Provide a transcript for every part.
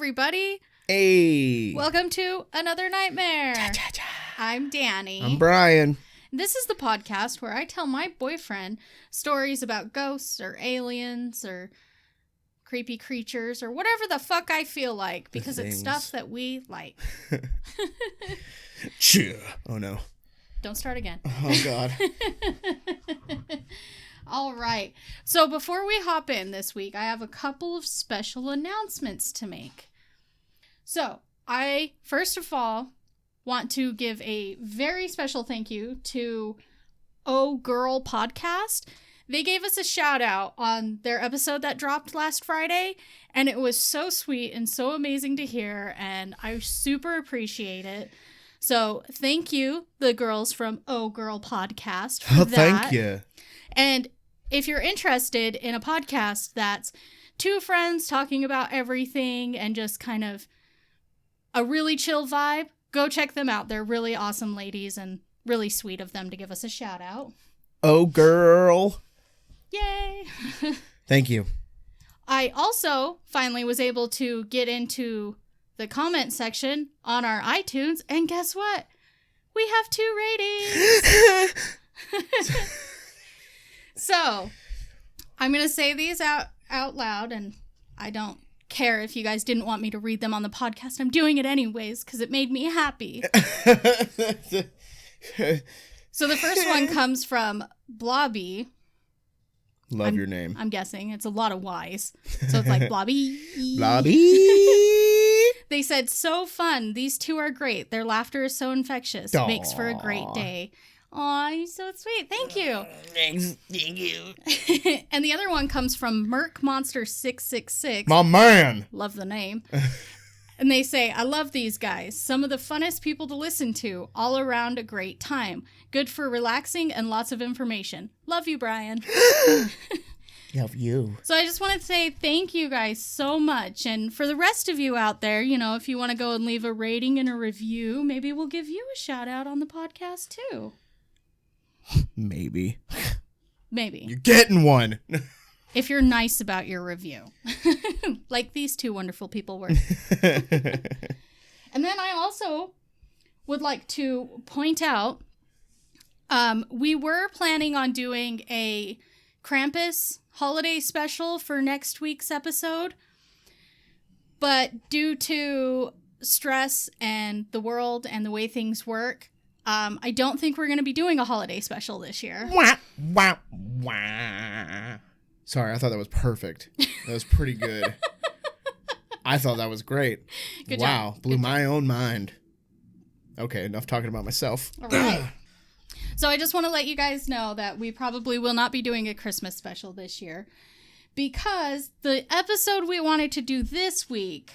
everybody. Hey. Welcome to Another Nightmare. Cha-cha-cha. I'm Danny. I'm Brian. This is the podcast where I tell my boyfriend stories about ghosts or aliens or creepy creatures or whatever the fuck I feel like because it's stuff that we like. Cheer. Oh, no. Don't start again. Oh, God. All right. So before we hop in this week, I have a couple of special announcements to make. So I, first of all, want to give a very special thank you to Oh Girl Podcast. They gave us a shout out on their episode that dropped last Friday, and it was so sweet and so amazing to hear, and I super appreciate it. So thank you, the girls from Oh Girl Podcast, for that. Thank you. And if you're interested in a podcast that's two friends talking about everything and just kind of a really chill vibe, go check them out. They're really awesome ladies and really sweet of them to give us a shout out. Oh, girl. Yay. Thank you. I also finally was able to get into the comment section on our iTunes, and guess what? We have 2 ratings. So, I'm going to say these out loud, and I don't care if you guys didn't want me to read them on the podcast. I'm doing it anyways, because it made me happy. So the first one comes from Blobby. Love your name. I'm guessing. It's a lot of Y's. So it's like Blobby. Blobby. They said, so fun. These two are great. Their laughter is so infectious. Aww. Makes for a great day. Aw, you're so sweet. Thank you. Thanks. Thank you. And the other one comes from Merc Monster 666. My man. Love the name. And they say, I love these guys. Some of the funnest people to listen to. All around a great time. Good for relaxing and lots of information. Love you, Brian. Love you. So I just want to say thank you guys so much. And for the rest of you out there, you know, if you want to go and leave a rating and a review, maybe we'll give you a shout out on the podcast too. Maybe. Maybe. You're getting one. If you're nice about your review. Like these two wonderful people were. And then I also would like to point out, we were planning on doing a Krampus holiday special for next week's episode. But due to stress and the world and the way things work, I don't think we're going to be doing a holiday special this year. Wah, wah, wah. Sorry, I thought that was perfect. That was pretty good. I thought that was great. Good wow, job. blew my own mind. Okay, enough talking about myself. All right. So I just want to let you guys know that we probably will not be doing a Christmas special this year because the episode we wanted to do this week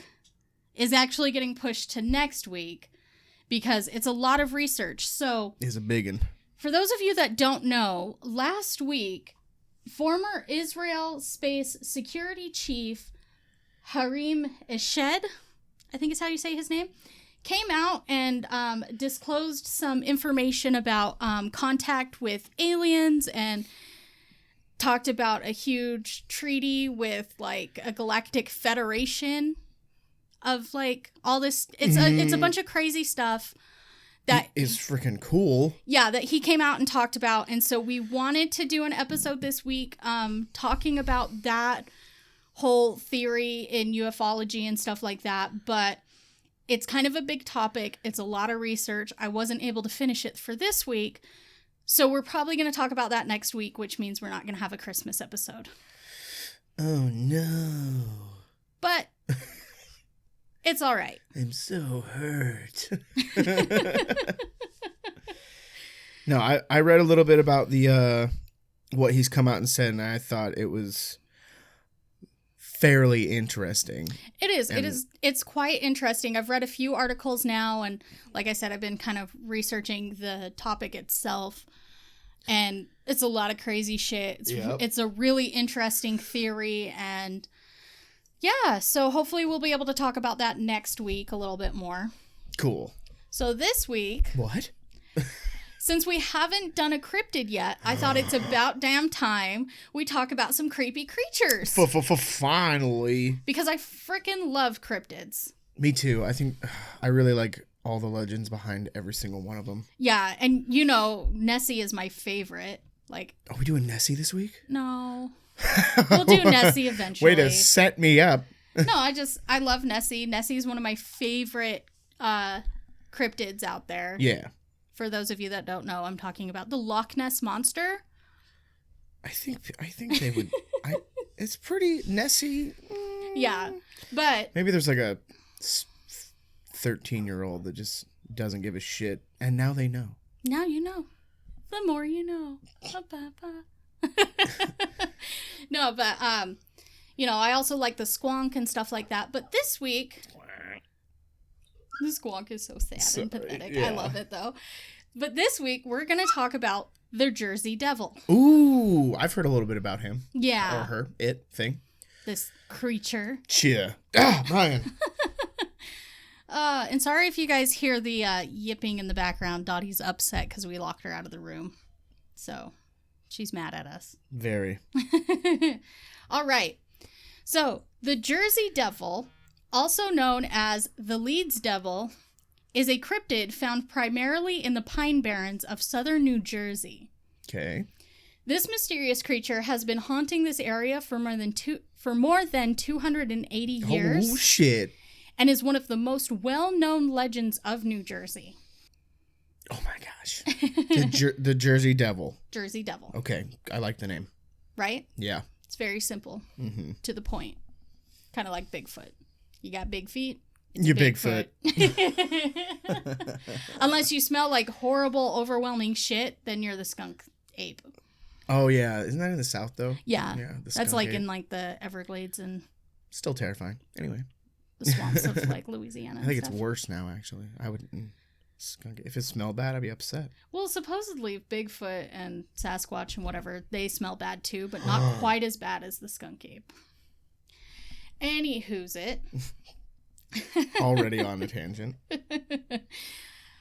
is actually getting pushed to next week because it's a lot of research. So Is a biggin. For those of you that don't know, last week, former Israel Space Security Chief Harim Eshed, I think is how you say his name, came out and disclosed some information about contact with aliens and talked about a huge treaty with like a galactic federation of like all this. It's a bunch of crazy stuff that is freaking cool. Yeah, that he came out and talked about. And so we wanted to do an episode this week talking about that whole theory in ufology and stuff like that. But it's kind of a big topic. It's a lot of research. I wasn't able to finish it for this week. So we're probably going to talk about that next week, which means we're not going to have a Christmas episode. Oh, no. But it's all right. I'm so hurt. No, I read a little bit about the what he's come out and said, and I thought it was fairly interesting. It is. It's quite interesting. I've read a few articles now, and like I said, I've been kind of researching the topic itself, and it's a lot of crazy shit. It's a really interesting theory, and yeah, so hopefully we'll be able to talk about that next week a little bit more. Cool. So this week... What? since we haven't done a cryptid yet, I thought it's about damn time we talk about some creepy creatures. Finally. Because I freaking love cryptids. Me too. I think I really like all the legends behind every single one of them. Yeah, and you know, Nessie is my favorite. Like, are we doing Nessie this week? No. We'll do Nessie eventually. Way to set me up. No, I love Nessie. Nessie's one of my favorite cryptids out there. Yeah. For those of you that don't know, I'm talking about the Loch Ness Monster. I think they would. It's pretty Nessie. Yeah, but maybe there's like a 13-year-old that just doesn't give a shit, and now they know. Now you know. The more you know. No, but you know, I also like the squonk and stuff like that. But this week, the squonk is so sad and pathetic. Yeah. I love it though. But this week we're gonna talk about the Jersey Devil. Ooh, I've heard a little bit about him. Yeah. Or her, it thing. This creature. Cheer. Ah, Brian. And sorry if you guys hear the yipping in the background. Dottie's upset because we locked her out of the room. So, she's mad at us. Very. All right. So, the Jersey Devil, also known as the Leeds Devil, is a cryptid found primarily in the Pine Barrens of southern New Jersey. Okay. This mysterious creature has been haunting this area for more than 280 years. Oh, shit. And is one of the most well-known legends of New Jersey. Oh my gosh. The Jersey Devil. Jersey Devil. Okay. I like the name. Right? Yeah. It's very simple. Mm-hmm. To the point. Kind of like Bigfoot. You got big feet? You're Bigfoot. Unless you smell like horrible, overwhelming shit, then you're the skunk ape. Oh, yeah. Isn't that in the South, though? Yeah. That's like ape. In like the Everglades and... Still terrifying. Anyway. The swamps of like Louisiana. I think it's worse now, actually. I would... Skunk, if it smelled bad, I'd be upset. Well, supposedly Bigfoot and Sasquatch and whatever, they smell bad too, but not quite as bad as the skunk ape. Anywho's it. Already on a tangent.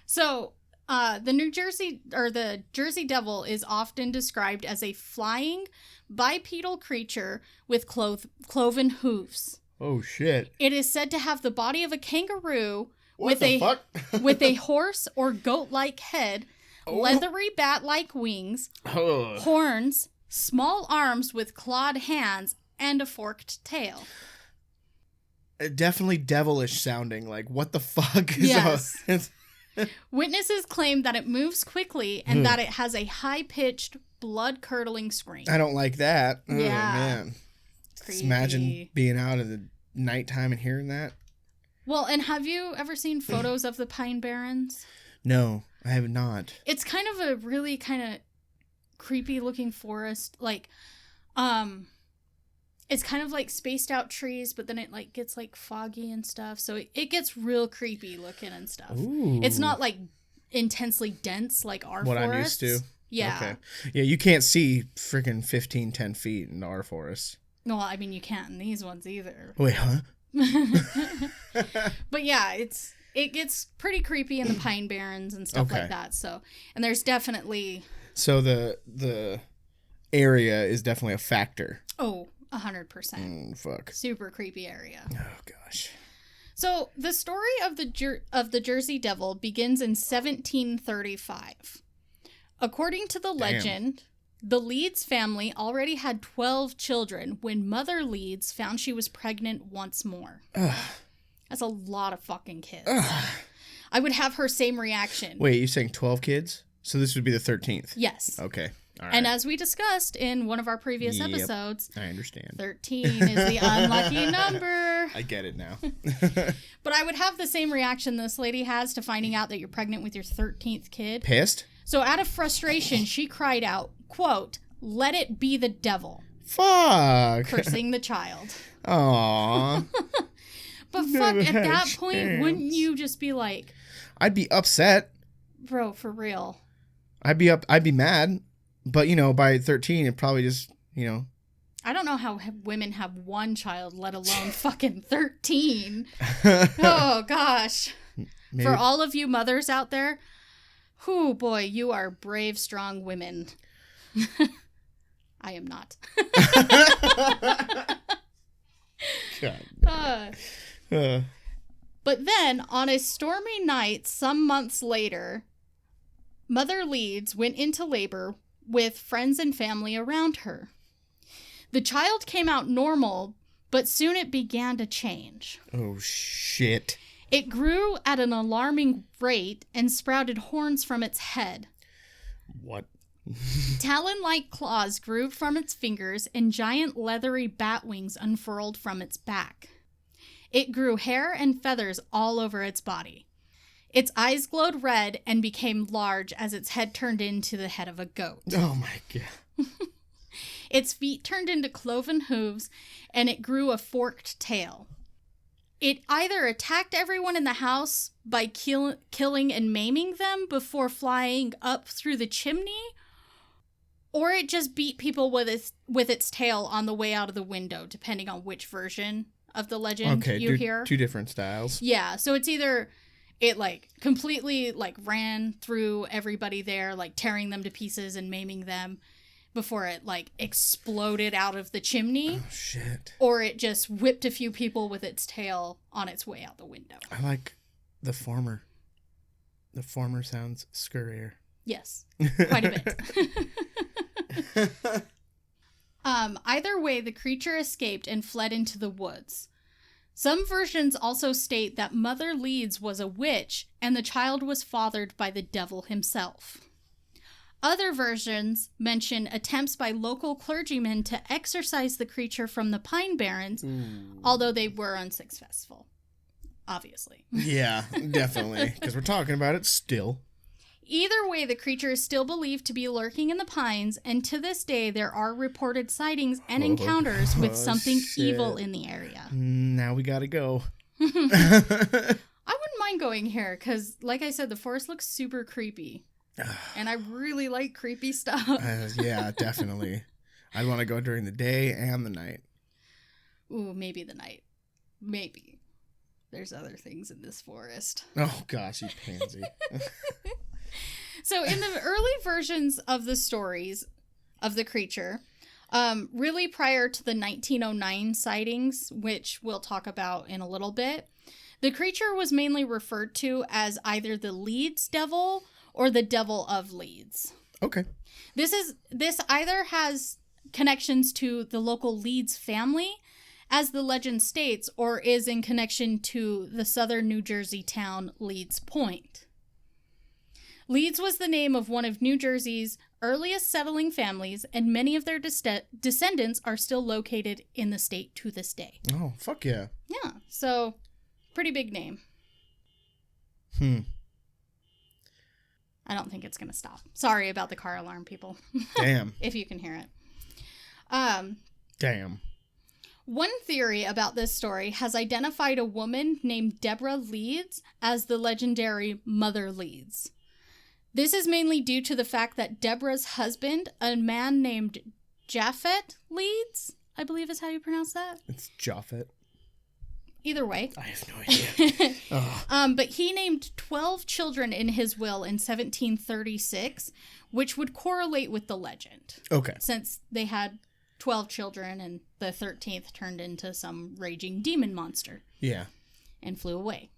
So, the Jersey Devil is often described as a flying, bipedal creature with cloven hooves. Oh, shit. It is said to have the body of a kangaroo with a horse or goat-like head, leathery bat-like wings, horns, small arms with clawed hands, and a forked tail. Definitely devilish sounding. Like, what the fuck? Yes. Witnesses claim that it moves quickly and that it has a high-pitched, blood-curdling scream. I don't like that. Yeah. Oh, man. Just imagine being out in the nighttime and hearing that. Well, and have you ever seen photos of the Pine Barrens? No, I have not. It's kind of a really kind of creepy-looking forest. Like, it's kind of like spaced out trees, but then it like gets like foggy and stuff. So it gets real creepy looking and stuff. Ooh. It's not like intensely dense like our what forests. I'm used to. Yeah. Okay. Yeah, you can't see freaking 10 feet in our forest. Well, I mean, you can't in these ones either. Wait, huh? But yeah, it gets pretty creepy in the Pine Barrens and stuff like that. So, and there's definitely... So the area is definitely a factor. Oh, 100%. Fuck. Super creepy area. Oh gosh. So the story of the Jersey Devil begins in 1735. According to the legend, the Leeds family already had 12 children when Mother Leeds found she was pregnant once more. Ugh. That's a lot of fucking kids. Ugh. I would have her same reaction. Wait, you're saying 12 kids? So this would be the 13th? Yes. Okay. All right. And as we discussed in one of our previous episodes, I understand. 13 is the unlucky number. I get it now. But I would have the same reaction this lady has to finding out that you're pregnant with your 13th kid. Pissed? So out of frustration, she cried out, quote, "Let it be the devil." Fuck. Cursing the child. Aww. But fuck, at that point, wouldn't you just be like... I'd be upset. Bro, for real. I'd be mad. But, by 13, it probably just, I don't know how women have one child, let alone fucking 13. Oh, gosh. Maybe. For all of you mothers out there, Whew, boy, you are brave, strong women. I am not. God. But then, on a stormy night some months later, Mother Leeds went into labor with friends and family around her. The child came out normal, but soon it began to change. Oh, shit. It grew at an alarming rate and sprouted horns from its head. What? Talon-like claws grew from its fingers and giant leathery bat wings unfurled from its back. It grew hair and feathers all over its body. Its eyes glowed red and became large as its head turned into the head of a goat. Oh my god. Its feet turned into cloven hooves, and it grew a forked tail. It either attacked everyone in the house by killing and maiming them before flying up through the chimney, or it just beat people with its tail on the way out of the window, depending on which version of the legend you hear. Two different styles. Yeah, so it's either it completely ran through everybody there, tearing them to pieces and maiming them before it exploded out of the chimney. Oh shit. Or it just whipped a few people with its tail on its way out the window. I like the former. The former sounds scurrier. Yes, quite a bit. Either way, the creature escaped and fled into the woods. Some versions also state that Mother Leeds was a witch and the child was fathered by the devil himself. Other versions mention attempts by local clergymen to exorcise the creature from the Pine Barrens, although they were unsuccessful, obviously. Yeah, definitely, because we're talking about it still. Either way, the creature is still believed to be lurking in the pines, and to this day there are reported sightings and encounters with something evil in the area. Now we gotta go. I wouldn't mind going here, because, like I said, the forest looks super creepy. And I really like creepy stuff. Yeah, definitely. I'd want to go during the day and the night. Ooh, maybe the night. Maybe. There's other things in this forest. Oh, gosh, you pansy. So in the early versions of the stories of the creature, really prior to the 1909 sightings, which we'll talk about in a little bit, the creature was mainly referred to as either the Leeds Devil or the Devil of Leeds. Okay. This either has connections to the local Leeds family, as the legend states, or is in connection to the southern New Jersey town Leeds Point. Leeds was the name of one of New Jersey's earliest settling families, and many of their descendants are still located in the state to this day. Oh, fuck yeah. Yeah, so pretty big name. I don't think it's going to stop. Sorry about the car alarm, people. Damn. If you can hear it. Damn. One theory about this story has identified a woman named Deborah Leeds as the legendary Mother Leeds. This is mainly due to the fact that Deborah's husband, a man named Japhet Leeds, I believe is how you pronounce that. It's Japhet. Either way. I have no idea. But he named 12 children in his will in 1736, which would correlate with the legend. Okay. Since they had 12 children and the 13th turned into some raging demon monster. Yeah. And flew away.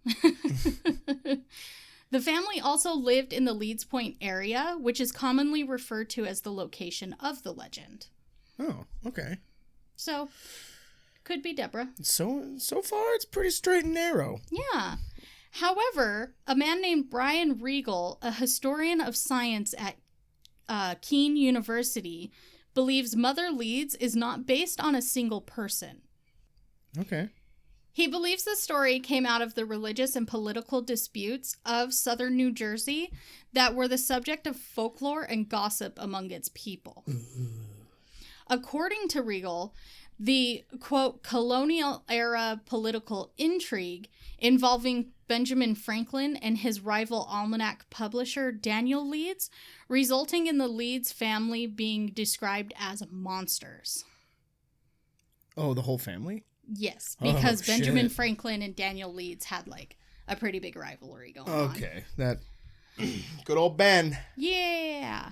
The family also lived in the Leeds Point area, which is commonly referred to as the location of the legend. Oh, okay. So, could be Deborah. So far, it's pretty straight and narrow. Yeah. However, a man named Brian Regal, a historian of science at Keene University, believes Mother Leeds is not based on a single person. Okay. He believes the story came out of the religious and political disputes of southern New Jersey that were the subject of folklore and gossip among its people. According to Regal, the, quote, colonial-era political intrigue involving Benjamin Franklin and his rival almanac publisher Daniel Leeds, resulting in the Leeds family being described as monsters. Oh, the whole family? Yes, because Benjamin Franklin and Daniel Leeds had, a pretty big rivalry going on. Okay, that Good old Ben. Yeah.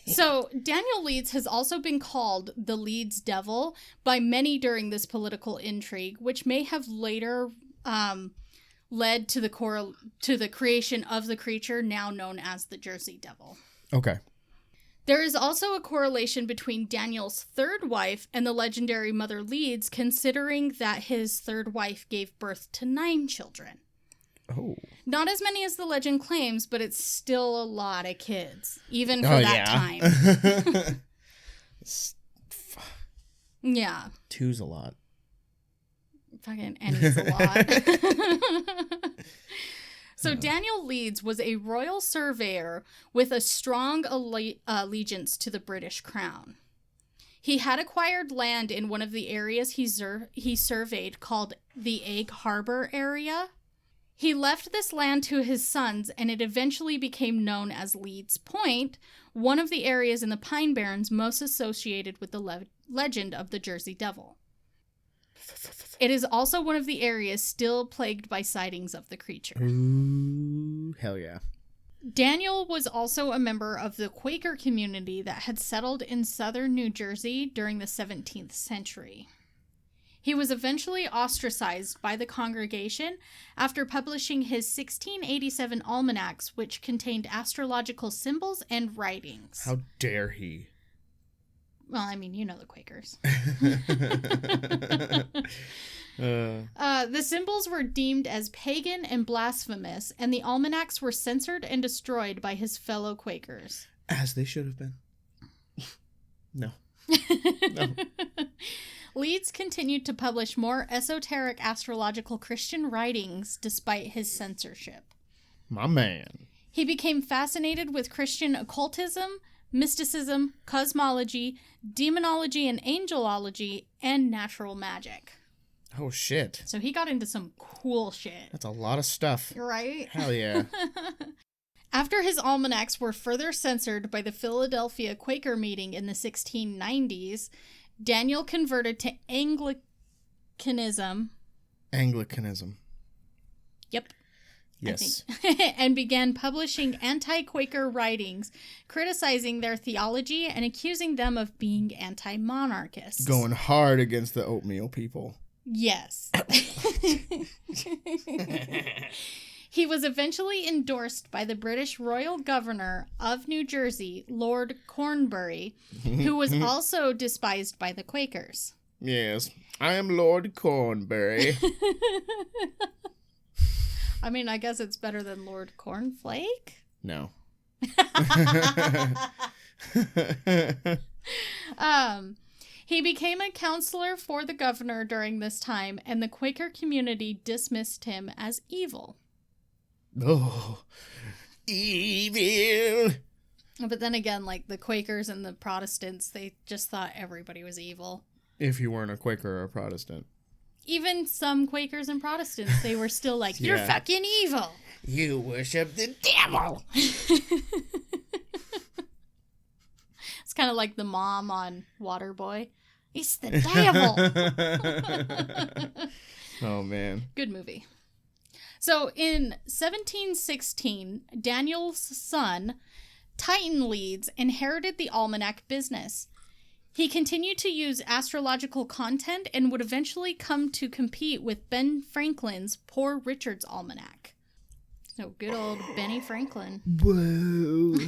So Daniel Leeds has also been called the Leeds Devil by many during this political intrigue, which may have later led to the creation of the creature now known as the Jersey Devil. Okay. There is also a correlation between Daniel's third wife and the legendary Mother Leeds, considering that his third wife gave birth to 9 children. Oh. Not as many as the legend claims, but it's still a lot of kids, even for that time. Yeah. 2's a lot. Fucking N's a lot. So Daniel Leeds was a royal surveyor with a strong allegiance to the British Crown. He had acquired land in one of the areas he surveyed called the Egg Harbor area. He left this land to his sons, and it eventually became known as Leeds Point, one of the areas in the Pine Barrens most associated with the legend of the Jersey Devil. It is also one of the areas still plagued by sightings of the creature. Ooh, hell yeah. Daniel was also a member of the Quaker community that had settled in southern New Jersey during the 17th century. He was eventually ostracized by the congregation after publishing his 1687 almanacs, which contained astrological symbols and writings. How dare he? Well, I mean, you know the Quakers. The symbols were deemed as pagan and blasphemous, and the almanacs were censored and destroyed by his fellow Quakers. As they should have been. No. No. Leeds continued to publish more esoteric astrological Christian writings despite his censorship. My man. He became fascinated with Christian occultism, mysticism, cosmology, demonology and angelology, and natural magic. Oh, shit. So he got into some cool shit. That's a lot of stuff. Right? Hell yeah. After his almanacs were further censored by the Philadelphia Quaker meeting in the 1690s, Daniel converted to Anglicanism. Anglicanism. Yep. Yes. And began publishing anti-Quaker writings, criticizing their theology and accusing them of being anti-monarchists. Going hard against the oatmeal people. Yes. He was eventually endorsed by the British Royal Governor of New Jersey, Lord Cornbury, who was also despised by the Quakers. Yes, I am Lord Cornbury. I mean, I guess it's better than Lord Cornflake? No. He became a counselor for the governor during this time, and the Quaker community dismissed him as evil. Oh, evil. But then again, like the Quakers and the Protestants, they just thought everybody was evil. If you weren't a Quaker or a Protestant. Even some Quakers and Protestants, they were still like, you're fucking evil. You worship the devil. It's kind of like the mom on Waterboy. It's the devil. Oh, man. Good movie. So in 1716, Daniel's son, Titan Leeds, inherited the almanac business. He continued to use astrological content and would eventually come to compete with Ben Franklin's Poor Richard's Almanac. So good old Benny Franklin. Whoa.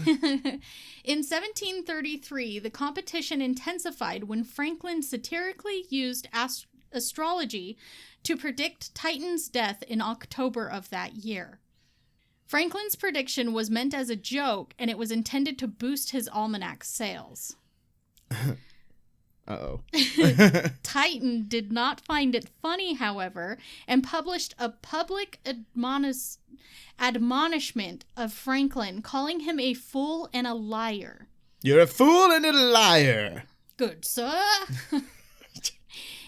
In 1733, the competition intensified when Franklin satirically used astrology to predict Titan's death in October of that year. Franklin's prediction was meant as a joke, and it was intended to boost his almanac sales. Uh-oh. Titan did not find it funny, however, and published a public admonishment of Franklin, calling him a fool and a liar. You're a fool and a liar. Good, sir.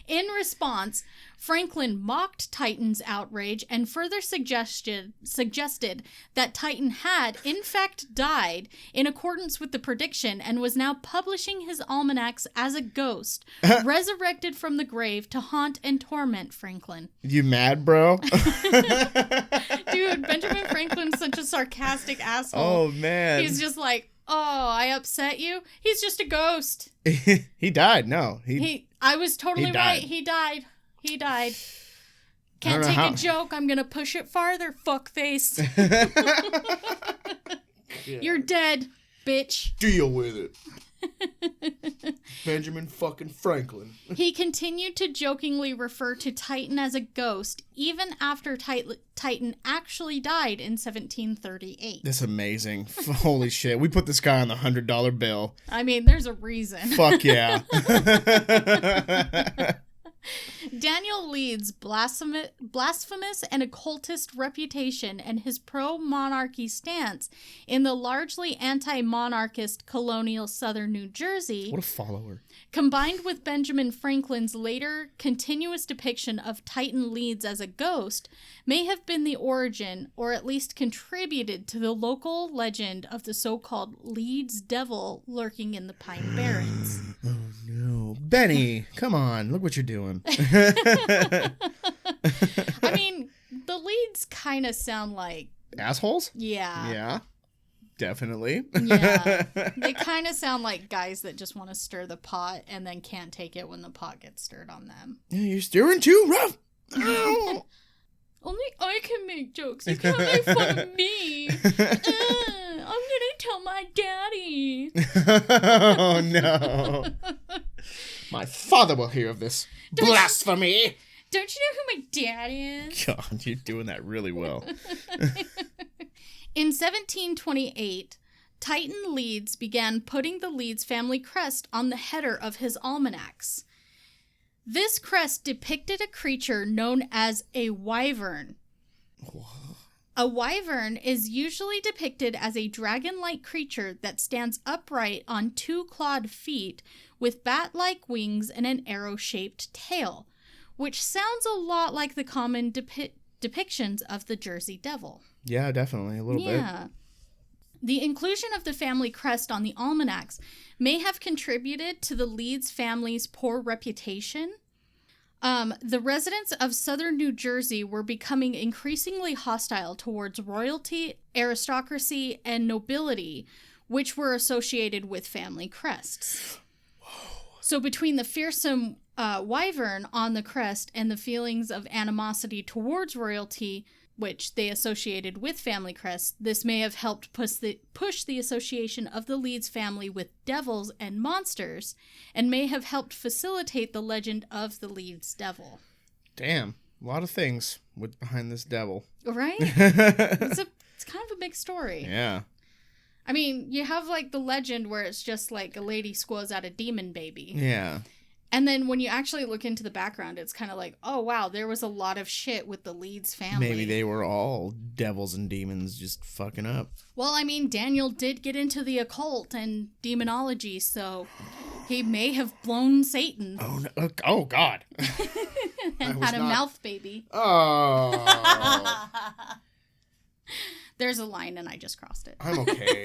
In response, Franklin mocked Titan's outrage and further suggested that Titan had, in fact, died in accordance with the prediction and was now publishing his almanacs as a ghost, resurrected from the grave to haunt and torment Franklin. You mad, bro? Dude, Benjamin Franklin's such a sarcastic asshole. Oh, man. He's just like, oh, I upset you? He's just a ghost. He died. No. I was totally right. He died. Can't take a joke. I'm going to push it farther, fuckface. You're dead, bitch. Deal with it. Benjamin fucking Franklin. He continued to jokingly refer to Titan as a ghost even after Titan actually died in 1738. That's amazing. Holy shit. We put this guy on the $100 bill. I mean, there's a reason. Fuck yeah. Daniel Leeds' blasphemous and occultist reputation and his pro-monarchy stance in the largely anti-monarchist colonial southern New Jersey, what a follower, combined with Benjamin Franklin's later continuous depiction of Titan Leeds as a ghost, may have been the origin, or at least contributed to the local legend of the so-called Leeds Devil lurking in the Pine Barrens. Oh no. Benny, come on, look what you're doing. I mean, the Leeds kind of sound like assholes? Yeah. Yeah. Definitely. Yeah. They kind of sound like guys that just want to stir the pot and then can't take it when the pot gets stirred on them. Yeah, you're stirring too rough. Only I can make jokes. You can't make fun of me. I'm gonna tell my daddy. Oh no. My father will hear of this. Blasphemy! Don't you know who my dad is? God, you're doing that really well. In 1728, Titan Leeds began putting the Leeds family crest on the header of his almanacs. This crest depicted a creature known as a wyvern. What? A wyvern is usually depicted as a dragon-like creature that stands upright on two clawed feet with bat-like wings and an arrow-shaped tail, which sounds a lot like the common depictions of the Jersey Devil. Yeah, definitely, a little bit. Yeah. The inclusion of the family crest on the almanacs may have contributed to the Leeds family's poor reputation. The residents of southern New Jersey were becoming increasingly hostile towards royalty, aristocracy, and nobility, which were associated with family crests. Whoa. So between the fearsome wyvern on the crest and the feelings of animosity towards royalty, which they associated with family crests, this may have helped push the association of the Leeds family with devils and monsters, and may have helped facilitate the legend of the Leeds Devil. Damn, a lot of things behind this devil. Right? It's kind of a big story. Yeah. I mean, you have like the legend where it's just like a lady squoze out a demon baby. Yeah. And then when you actually look into the background, it's kind of like, oh, wow, there was a lot of shit with the Leeds family. Maybe they were all devils and demons just fucking up. Well, I mean, Daniel did get into the occult and demonology, so he may have blown Satan. Oh, no. Oh God. And had a mouth baby. Oh. There's a line and I just crossed it. I'm okay.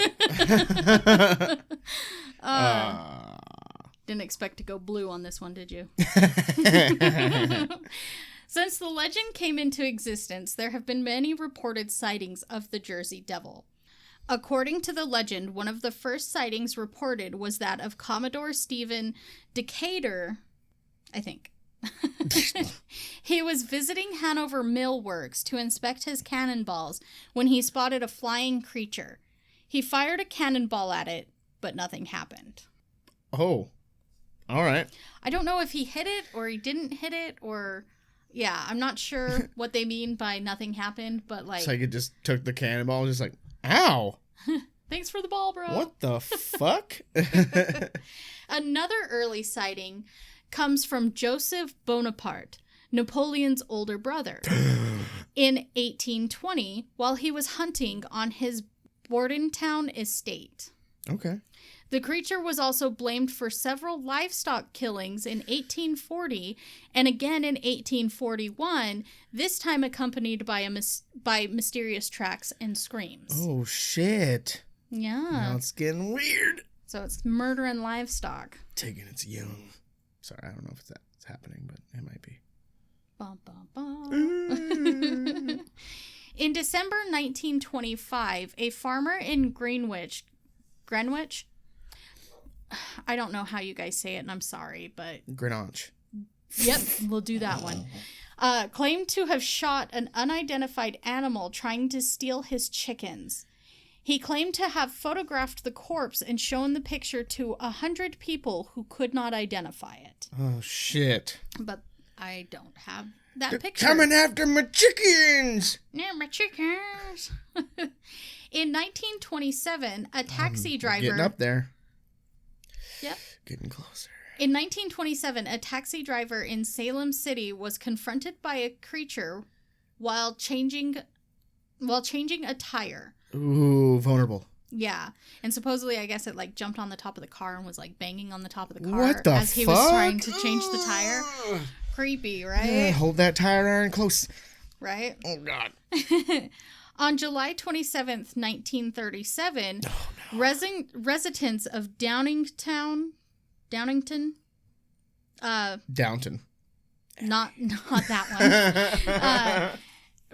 Didn't expect to go blue on this one, did you? Since the legend came into existence, there have been many reported sightings of the Jersey Devil. According to the legend, one of the first sightings reported was that of Commodore Stephen Decatur, I think. He was visiting Hanover Mill Works to inspect his cannonballs when he spotted a flying creature. He fired a cannonball at it, but nothing happened. Oh. All right. I don't know if he hit it or he didn't hit it or... Yeah, I'm not sure what they mean by nothing happened, but like... It's like it just took the cannonball and just like, ow! Thanks for the ball, bro. What the fuck? Another early sighting comes from Joseph Bonaparte, Napoleon's older brother. In 1820, while he was hunting on his Bordentown estate. Okay. The creature was also blamed for several livestock killings in 1840 and again in 1841, this time accompanied by mysterious tracks and screams. Oh, shit. Yeah. Now it's getting weird. So it's murdering livestock. Taking its young. Sorry, I don't know if that's happening, but it might be. Bum, bum, bum. In December 1925, a farmer in Greenwich, I don't know how you guys say it, and I'm sorry, but... Grenache. Yep, we'll do that one. Claimed to have shot an unidentified animal trying to steal his chickens. He claimed to have photographed the corpse and shown the picture to 100 people who could not identify it. Oh, shit. But I don't have that They're picture. coming after my chickens! Yeah, my chickens! In 1927, a taxi driver... Getting up there. Yep. Getting closer. In 1927, a taxi driver in Salem City was confronted by a creature while changing a tire. Ooh, vulnerable. Yeah. And supposedly, I guess it like jumped on the top of the car and was like banging on the top of the car What the as he was trying to change the tire. Creepy, right? Yeah, hold that tire iron close. Right? Oh, God. On July 27th, 1937, residents of Downington, Downton. not that one,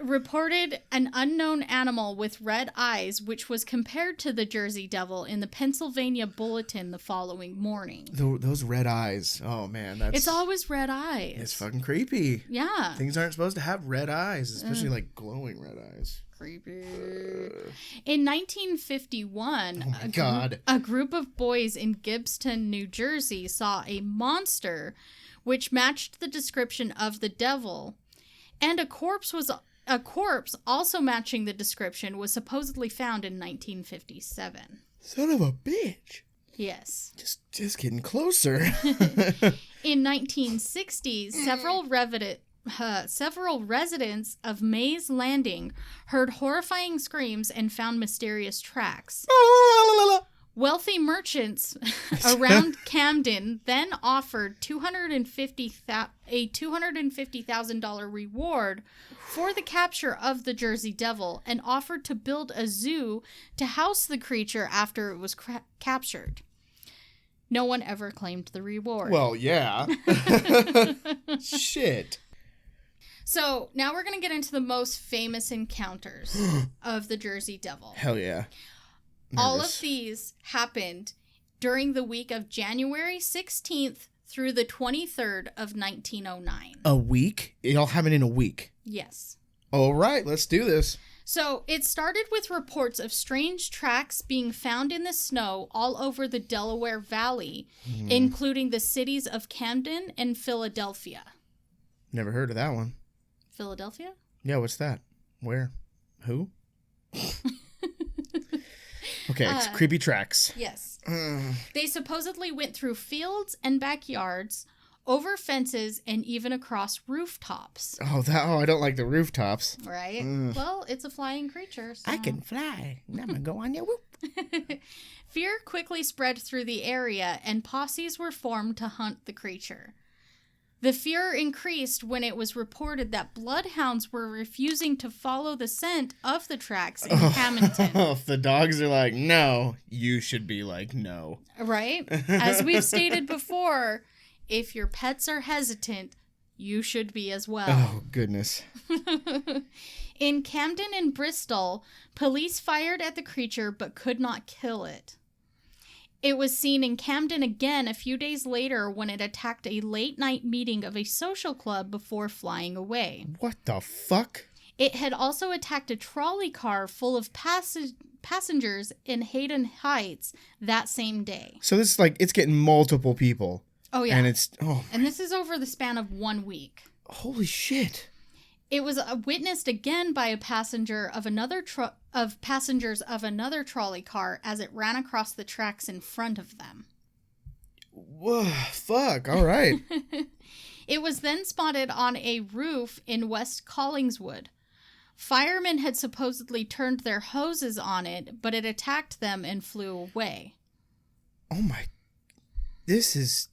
reported an unknown animal with red eyes, which was compared to the Jersey Devil in the Pennsylvania Bulletin the following morning. Those red eyes. Oh, man. It's always red eyes. It's fucking creepy. Yeah. Things aren't supposed to have red eyes, especially like glowing red eyes. Creepy. In 1951, Oh my God. A group of boys in Gibbston, New Jersey saw a monster which matched the description of the devil, and a corpse also matching the description was supposedly found in 1957. Son of a bitch. Yes. Just getting closer. In 1960, several residents of Mays Landing heard horrifying screams and found mysterious tracks. Wealthy merchants around Camden then offered a $250,000 reward for the capture of the Jersey Devil and offered to build a zoo to house the creature after it was captured. No one ever claimed the reward. Well, yeah. Shit. So now we're going to get into the most famous encounters of the Jersey Devil. Hell yeah. Nervous. All of these happened during the week of January 16th through the 23rd of 1909. A week? It all happened in a week. Yes. All right, let's do this. So it started with reports of strange tracks being found in the snow all over the Delaware Valley, including the cities of Camden and Philadelphia. Never heard of that one. Philadelphia? Yeah, what's that? Where? Who? Okay, it's creepy tracks. Yes. They supposedly went through fields and backyards, over fences, and even across rooftops. Oh, I don't like the rooftops. Right? Well, it's a flying creature. So. I can fly. I'm going to go on your whoop. Fear quickly spread through the area, and posses were formed to hunt the creature. The fear increased when it was reported that bloodhounds were refusing to follow the scent of the tracks in Hamilton. If the dogs are like, no, you should be like, no. Right? As we've stated before, if your pets are hesitant, you should be as well. Oh, goodness. In Camden and Bristol, police fired at the creature but could not kill it. It was seen in Camden again a few days later when it attacked a late-night meeting of a social club before flying away. What the fuck? It had also attacked a trolley car full of passengers in Hayden Heights that same day. So this is like, it's getting multiple people. Oh, yeah. And it's, and this is over the span of 1 week. Holy shit. It was witnessed again by a passenger of passengers of another trolley car as it ran across the tracks in front of them. Whoa, fuck, all right. It was then spotted on a roof in West Collingswood. Firemen had supposedly turned their hoses on it, but it attacked them and flew away. Oh my. This is.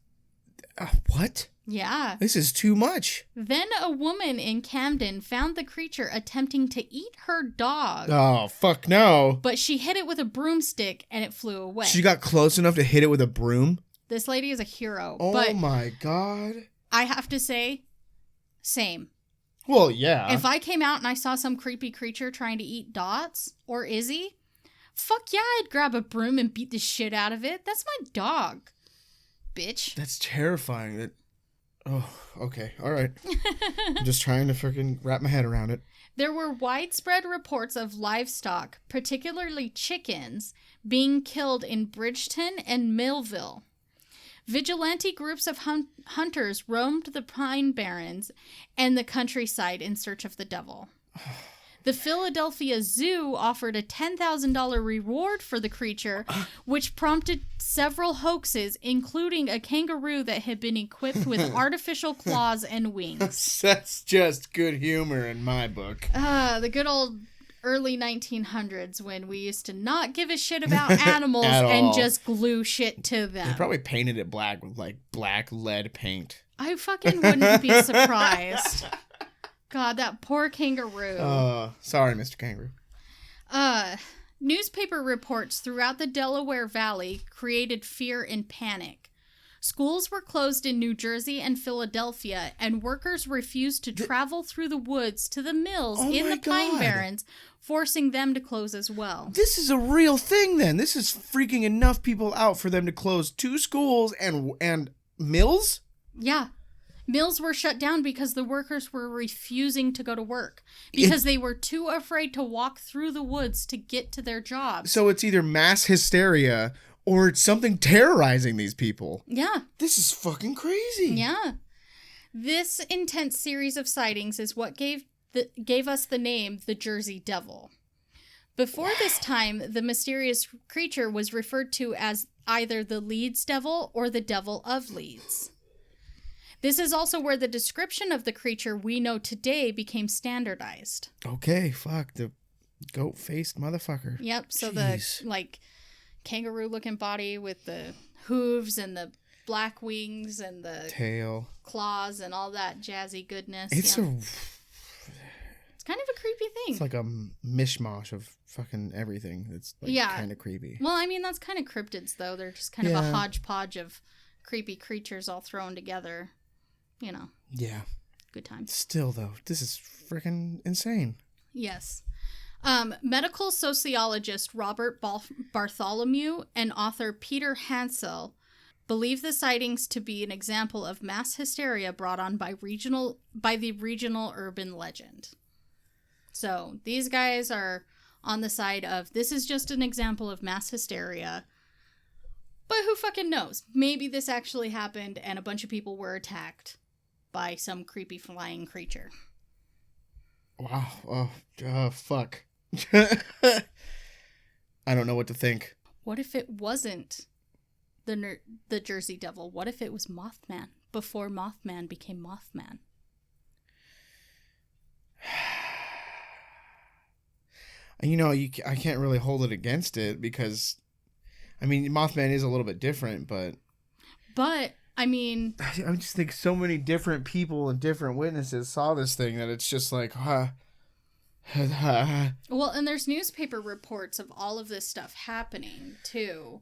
What? Yeah. This is too much. Then a woman in Camden found the creature attempting to eat her dog. Oh, fuck no. But she hit it with a broomstick and it flew away. She got close enough to hit it with a broom? This lady is a hero. Oh but my God. I have to say, same. Well, yeah. If I came out and I saw some creepy creature trying to eat Dots or Izzy, fuck yeah, I'd grab a broom and beat the shit out of it. That's my dog, bitch. That's terrifying. Oh, okay. All right. I'm just trying to freaking wrap my head around it. There were widespread reports of livestock, particularly chickens, being killed in Bridgeton and Millville. Vigilante groups of hunters roamed the Pine Barrens and the countryside in search of the devil. The Philadelphia Zoo offered a $10,000 reward for the creature, which prompted several hoaxes, including a kangaroo that had been equipped with artificial claws and wings. That's just good humor in my book. The good old early 1900s when we used to not give a shit about animals and just glue shit to them. They probably painted it black with like black lead paint. I fucking wouldn't be surprised. God, that poor kangaroo. Sorry, Mr. Kangaroo. Newspaper reports throughout the Delaware Valley created fear and panic. Schools were closed in New Jersey and Philadelphia, and workers refused to travel through the woods to the mills in the Pine Barrens, forcing them to close as well. This is a real thing, then. This is freaking enough people out for them to close 2 schools and mills? Yeah. Mills were shut down because the workers were refusing to go to work because they were too afraid to walk through the woods to get to their jobs. So it's either mass hysteria or it's something terrorizing these people. Yeah. This is fucking crazy. Yeah. This intense series of sightings is what gave us the name the Jersey Devil. Before this time, the mysterious creature was referred to as either the Leeds Devil or the Devil of Leeds. This is also where the description of the creature we know today became standardized. Okay, fuck. The goat-faced motherfucker. Yep, so Jeez. the, like, kangaroo-looking body with the hooves and the black wings and the tail, claws and all that jazzy goodness. It's it's kind of a creepy thing. It's like a mishmash of fucking everything. It's like kind of creepy. Well, I mean, that's kind of cryptids, though. They're just kind of a hodgepodge of creepy creatures all thrown together. You know. Yeah. Good times. Still, though, this is freaking insane. Yes. Medical sociologist Robert Bartholomew and author Peter Hansel believe the sightings to be an example of mass hysteria brought on by the regional urban legend. So these guys are on the side of this is just an example of mass hysteria. But who fucking knows? Maybe this actually happened and a bunch of people were attacked by some creepy flying creature. Wow. Oh, fuck. I don't know what to think. What if it wasn't the Jersey Devil? What if it was Mothman before Mothman became Mothman? You know, I can't really hold it against it because, I mean, Mothman is a little bit different, but I mean, I just think so many different people and different witnesses saw this thing that it's just like, well, and there's newspaper reports of all of this stuff happening too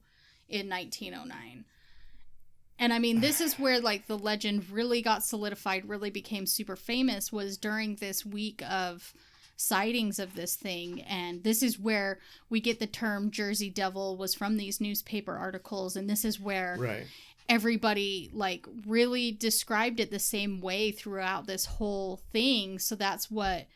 in 1909. And I mean, this is where like the legend really got solidified, really became super famous, was during this week of sightings of this thing. And this is where we get the term Jersey Devil, was from these newspaper articles. And this is where everybody like really described it the same way throughout this whole thing. So that's what...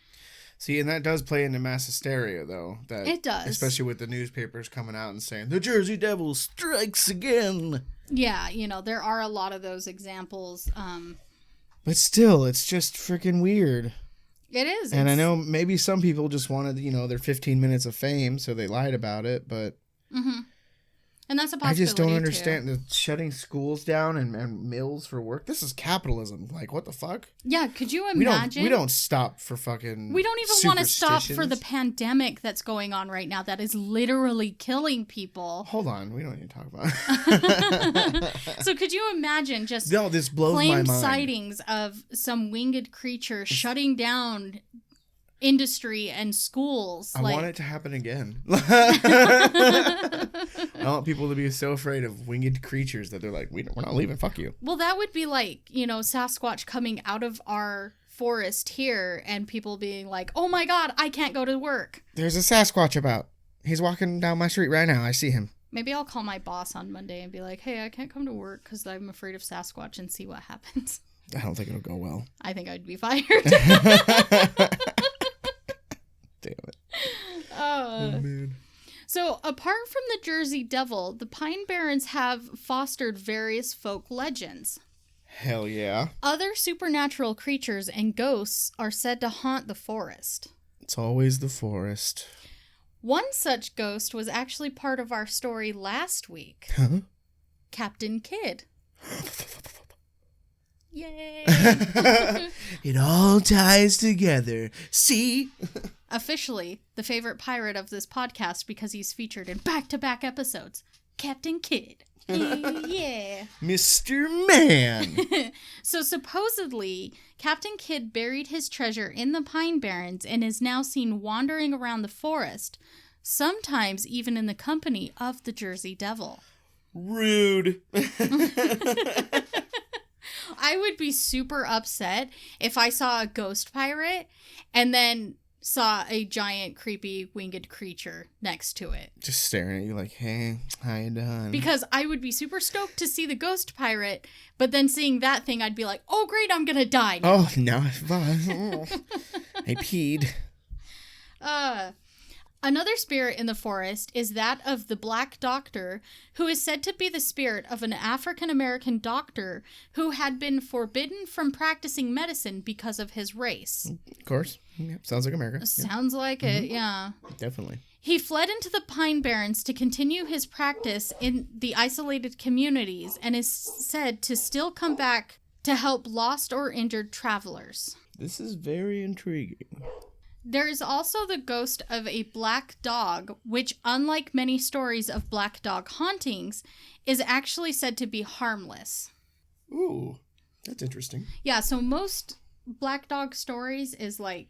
See, and that does play into mass hysteria, though. It does. Especially with the newspapers coming out and saying, the Jersey Devil strikes again. Yeah, you know, there are a lot of those examples. But still, it's just freaking weird. It is. And I know maybe some people just wanted, you know, their 15 minutes of fame, so they lied about it, but... Mm-hmm. And that's a I possibility, just don't too. understand the shutting schools down and mills for work. This is capitalism. Like, what the fuck? Yeah, could you imagine? We don't stop for fucking We don't even want to stop for the pandemic that's going on right now that is literally killing people. Hold on. We don't need to talk about it. So could you imagine just this blows my mind. sightings of some winged creature shutting down industry and schools? I want it to happen again. I want people to be so afraid of winged creatures that they're like, we're not leaving, fuck you. Well, that would be like, Sasquatch coming out of our forest here and people being like, oh my god, I can't go to work. There's a Sasquatch about. He's walking down my street right now. I see him. Maybe I'll call my boss on Monday and be like, hey, I can't come to work because I'm afraid of Sasquatch, and see what happens. I don't think it'll go well. I think I'd be fired. Damn it. Oh, man. So, apart from the Jersey Devil, the Pine Barrens have fostered various folk legends. Hell yeah. Other supernatural creatures and ghosts are said to haunt the forest. It's always the forest. One such ghost was actually part of our story last week. Huh? Captain Kidd. Yay! It all ties together. See? Officially, the favorite pirate of this podcast because he's featured in back-to-back episodes. Captain Kidd. Yeah. Mr. Man. So supposedly, Captain Kidd buried his treasure in the Pine Barrens and is now seen wandering around the forest, sometimes even in the company of the Jersey Devil. Rude. I would be super upset if I saw a ghost pirate and then saw a giant creepy winged creature next to it. Just staring at you like, hey, how you doing? Because I would be super stoked to see the ghost pirate, but then seeing that thing, I'd be like, oh great, I'm gonna die now. Oh, no. I peed. Another spirit in the forest is that of the Black Doctor, who is said to be the spirit of an African-American doctor who had been forbidden from practicing medicine because of his race. Of course. Yep. Sounds like America. Sounds like it, yeah. Definitely. He fled into the Pine Barrens to continue his practice in the isolated communities and is said to still come back to help lost or injured travelers. This is very intriguing. There is also the ghost of a black dog, which, unlike many stories of black dog hauntings, is actually said to be harmless. Ooh, that's interesting. Yeah, so most black dog stories is like,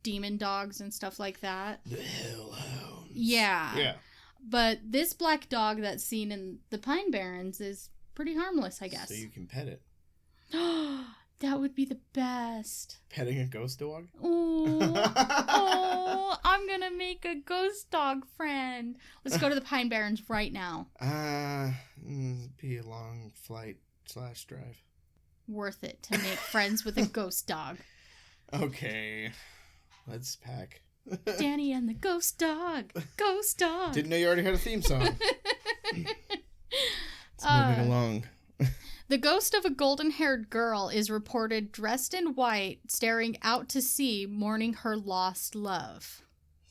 demon dogs and stuff like that. The hellhounds. Yeah. Yeah. But this black dog that's seen in the Pine Barrens is pretty harmless, I guess. So you can pet it. That would be the best. Petting a ghost dog? Oh, I'm gonna make a ghost dog friend. Let's go to the Pine Barrens right now. Be a long flight / drive. Worth it to make friends with a ghost dog. Okay, let's pack. Danny and the ghost dog. Ghost dog. Didn't know you already had a theme song. It's moving along. The ghost of a golden-haired girl is reported dressed in white, staring out to sea, mourning her lost love.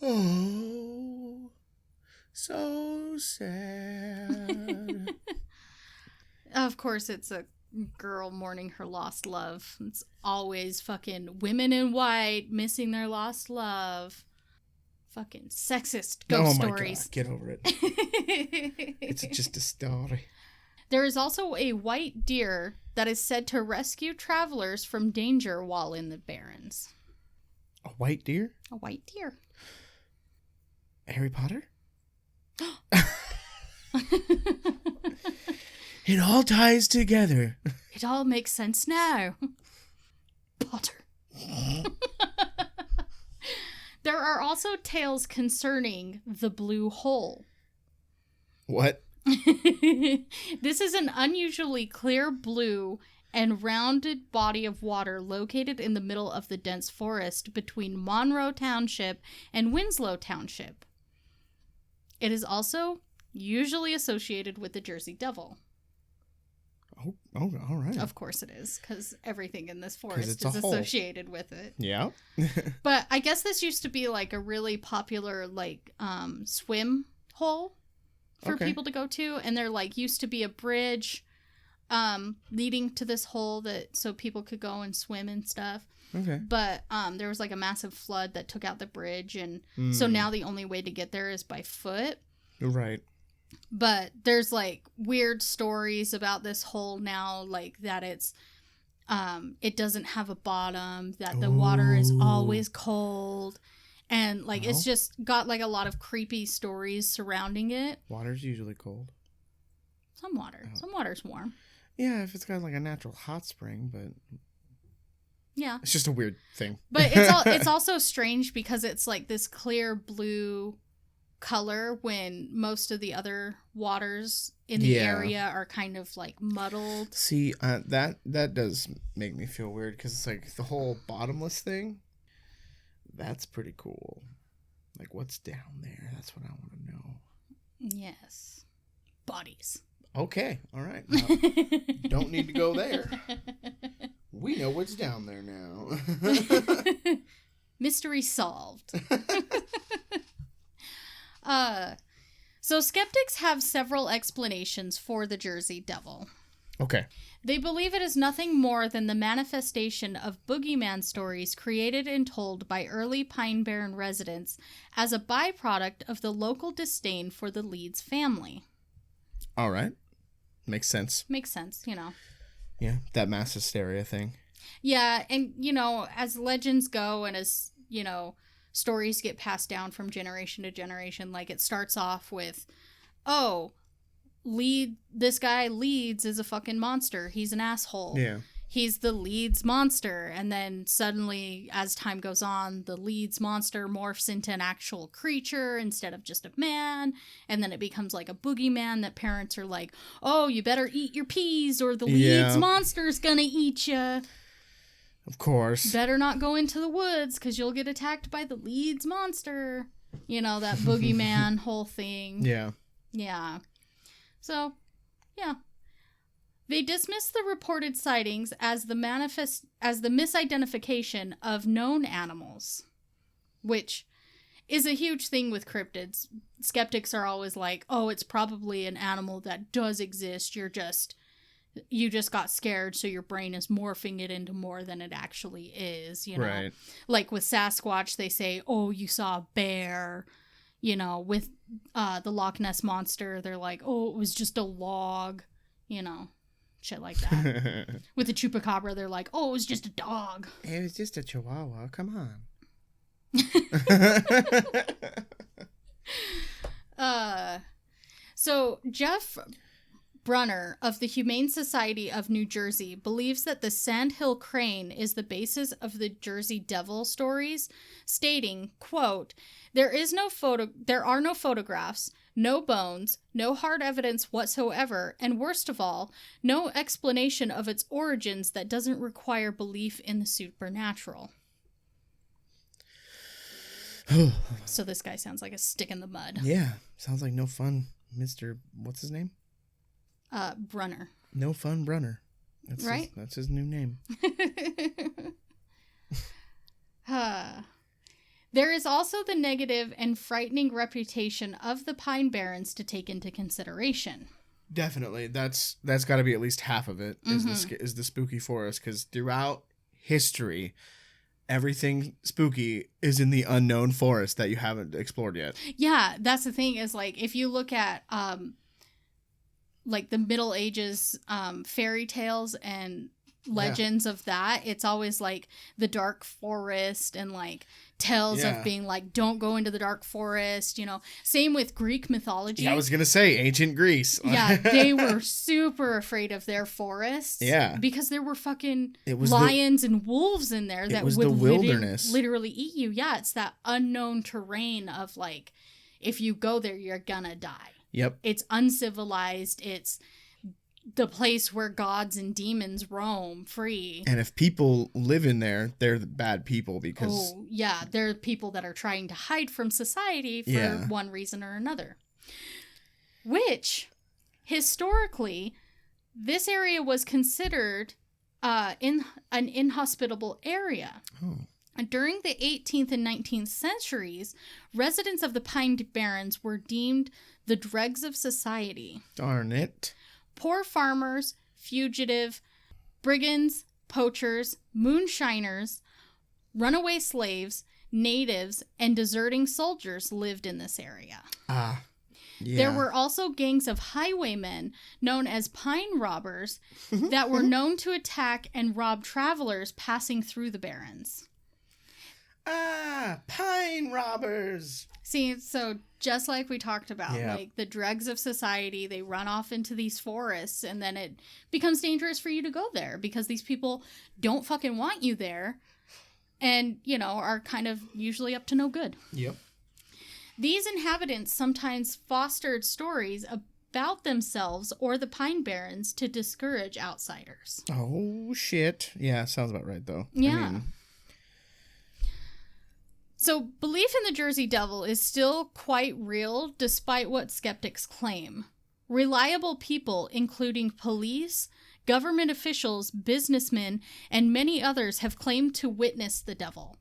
Oh, so sad. Of course, it's a girl mourning her lost love. It's always fucking women in white missing their lost love. Fucking sexist ghost stories. God, get over it. It's just a story. There is also a white deer that is said to rescue travelers from danger while in the Barrens. A white deer? A white deer. Harry Potter? It all ties together. It all makes sense now. Potter. There are also tales concerning the blue hole. What? This is an unusually clear blue and rounded body of water located in the middle of the dense forest between Monroe Township and Winslow Township. It is also usually associated with the Jersey Devil. Oh, all right. Of course it is, because everything in this forest is hole. associated with it. Yeah. But I guess this used to be like a really popular swim hole. for people to go to. And there like used to be a bridge leading to this hole so people could go and swim and stuff. Okay. But there was like a massive flood that took out the bridge. And so now the only way to get there is by foot. Right. But there's like weird stories about this hole now, like that it doesn't have a bottom, that the water is always cold, and like it's just got like a lot of creepy stories surrounding it. Water's usually cold. Some water's warm. Yeah, if it's got like a natural hot spring, but yeah, it's just a weird thing. But it's also strange because it's like this clear blue color when most of the other waters in the area are kind of like muddled. See, that does make me feel weird because it's like the whole bottomless thing. That's pretty cool. Like, what's down there? That's what I want to know. Yes. Bodies. Okay. All right. Well, don't need to go there. We know what's down there now. Mystery solved. So skeptics have several explanations for the Jersey Devil. Okay. They believe it is nothing more than the manifestation of boogeyman stories created and told by early Pine Barren residents as a byproduct of the local disdain for the Leeds family. All right. Makes sense. Makes sense, you know. Yeah, that mass hysteria thing. Yeah, and, you know, as legends go and as, you know, stories get passed down from generation to generation, like it starts off with, this guy Leeds is a fucking monster. He's an asshole. Yeah. He's the Leeds monster. And then suddenly, as time goes on, the Leeds monster morphs into an actual creature instead of just a man. And then it becomes like a boogeyman that parents are like, oh, you better eat your peas or the Leeds monster's gonna eat you. Of course. Better not go into the woods because you'll get attacked by the Leeds monster. You know, that boogeyman whole thing. Yeah. Yeah. So, yeah. They dismiss the reported sightings as the misidentification of known animals, which is a huge thing with cryptids. Skeptics are always like, oh, it's probably an animal that does exist. You just got scared, so your brain is morphing it into more than it actually is, you know? Right. Like with Sasquatch, they say, oh, you saw a bear. You know, with the Loch Ness Monster, they're like, oh, it was just a log. You know, shit like that. With the Chupacabra, they're like, oh, it was just a dog. It was just a chihuahua. Come on. So Jeff Brunner of the Humane Society of New Jersey believes that the Sandhill crane is the basis of the Jersey Devil stories, stating, quote, there are no photographs, no bones, no hard evidence whatsoever, and worst of all, no explanation of its origins that doesn't require belief in the supernatural. So this guy sounds like a stick in the mud. Yeah, sounds like no fun, Mr. What's his name? Brunner. No Fun Brunner. That's that's his new name. There is also the negative and frightening reputation of the Pine Barrens to take into consideration. Definitely. That's got to be at least half of it is the spooky forest, because throughout history, everything spooky is in the unknown forest that you haven't explored yet. Yeah, that's the thing is, like, if you look at like the Middle Ages fairy tales and legends of that, it's always like the dark forest and like tales of being like, don't go into the dark forest, you know. Same with Greek mythology. Yeah, I was gonna say ancient Greece. Yeah, they were super afraid of their forests. Yeah, because there were fucking lions and wolves in there that would the wilderness. Literally eat you. Yeah, it's that unknown terrain of like, if you go there, you're gonna die. Yep. It's uncivilized. It's the place where gods and demons roam free. And if people live in there, they're the bad people because... Oh, yeah. They're people that are trying to hide from society for one reason or another. Which, historically, this area was considered in an inhospitable area. Oh. During the 18th and 19th centuries, residents of the Pine Barrens were deemed the dregs of society. Darn it. Poor farmers, fugitive, brigands, poachers, moonshiners, runaway slaves, natives, and deserting soldiers lived in this area. Ah. Yeah. There were also gangs of highwaymen known as pine robbers that were known to attack and rob travelers passing through the barrens. Ah, pine robbers. See, so just like we talked about, like the dregs of society, they run off into these forests and then it becomes dangerous for you to go there because these people don't fucking want you there and, you know, are kind of usually up to no good. Yep. These inhabitants sometimes fostered stories about themselves or the Pine Barrens to discourage outsiders. Oh, shit. Yeah, sounds about right, though. Yeah. So, belief in the Jersey Devil is still quite real, despite what skeptics claim. Reliable people, including police, government officials, businessmen, and many others have claimed to witness the devil.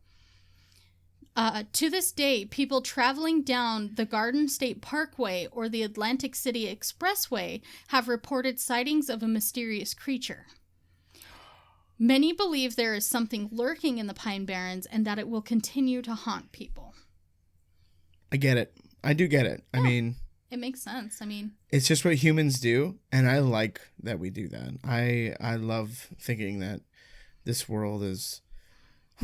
To this day, people traveling down the Garden State Parkway or the Atlantic City Expressway have reported sightings of a mysterious creature. Many believe there is something lurking in the Pine Barrens and that it will continue to haunt people. I get it. I do get it. Yeah, I mean... it makes sense. I mean... it's just what humans do, and I like that we do that. I love thinking that this world is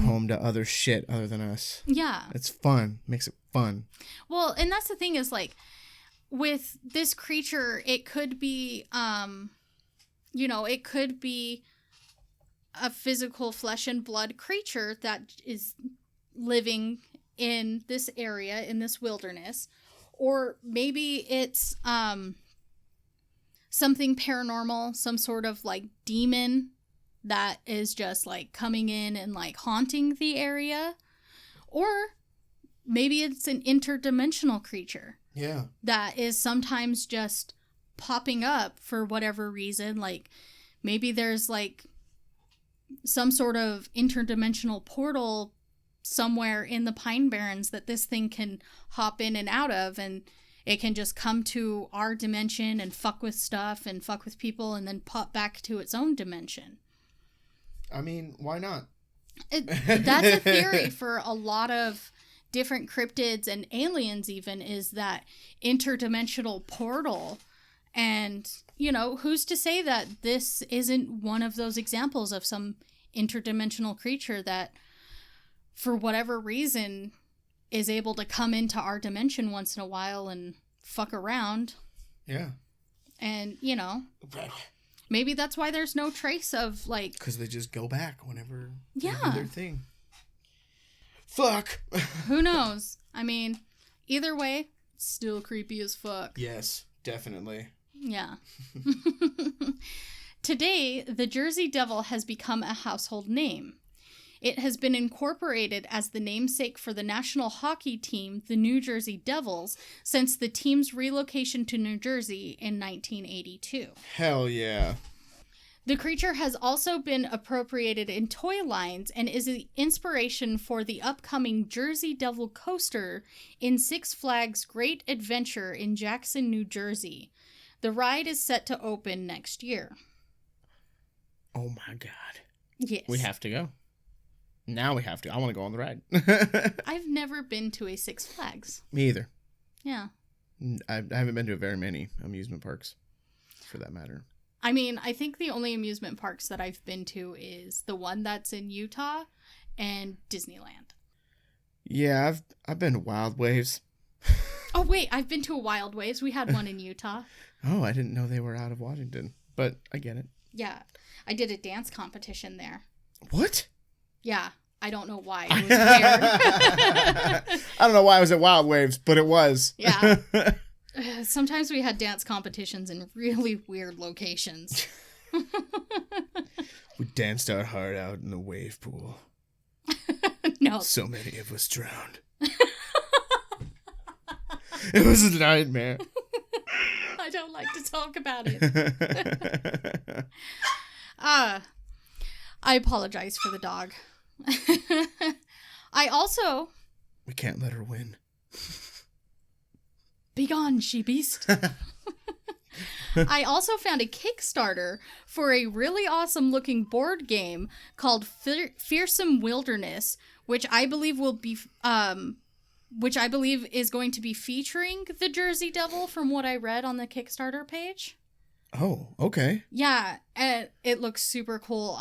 home to other shit other than us. Yeah. It's fun. Makes it fun. Well, and that's the thing is, like, with this creature, it could be, it could be a physical flesh and blood creature that is living in this area, in this wilderness. Or maybe it's something paranormal, some sort of, like, demon that is just, like, coming in and, like, haunting the area. Or maybe it's an interdimensional creature. Yeah. That is sometimes just popping up for whatever reason. Like, maybe there's, like, some sort of interdimensional portal somewhere in the Pine Barrens that this thing can hop in and out of, and it can just come to our dimension and fuck with stuff and fuck with people and then pop back to its own dimension. I mean, why not? That's a theory for a lot of different cryptids and aliens even, is that interdimensional portal. And, you know, who's to say that this isn't one of those examples of some interdimensional creature that, for whatever reason, is able to come into our dimension once in a while and fuck around. Yeah. And, you know, maybe that's why there's no trace of, like... because they just go back whenever they yeah. do their thing. Fuck! Who knows? I mean, either way, still creepy as fuck. Yes, definitely. Yeah. Today, the Jersey Devil has become a household name. It has been incorporated as the namesake for the national hockey team, the New Jersey Devils, since the team's relocation to New Jersey in 1982. Hell yeah. The creature has also been appropriated in toy lines and is the inspiration for the upcoming Jersey Devil coaster in Six Flags Great Adventure in Jackson, New Jersey. The ride is set to open next year. Oh my God. Yes. We have to go. Now we have to. I want to go on the ride. I've never been to a Six Flags. Me either. Yeah. I haven't been to very many amusement parks, for that matter. I mean, I think the only amusement parks that I've been to is the one that's in Utah and Disneyland. Yeah, I've been to Wild Waves. Oh, wait, I've been to a Wild Waves. We had one in Utah. Oh, I didn't know they were out of Washington, but I get it. Yeah, I did a dance competition there. What? Yeah, I don't know why. It was weird. I don't know why I was at Wild Waves, but it was. Yeah. Sometimes we had dance competitions in really weird locations. We danced our heart out in the wave pool. No. So many of us drowned. It was a nightmare. I don't like to talk about it. I apologize for the dog. We can't let her win. Begone, she beast. I also found a Kickstarter for a really awesome looking board game called Fearsome Wilderness, which I believe is going to be featuring the Jersey Devil from what I read on the Kickstarter page. Oh, okay. Yeah, and it looks super cool.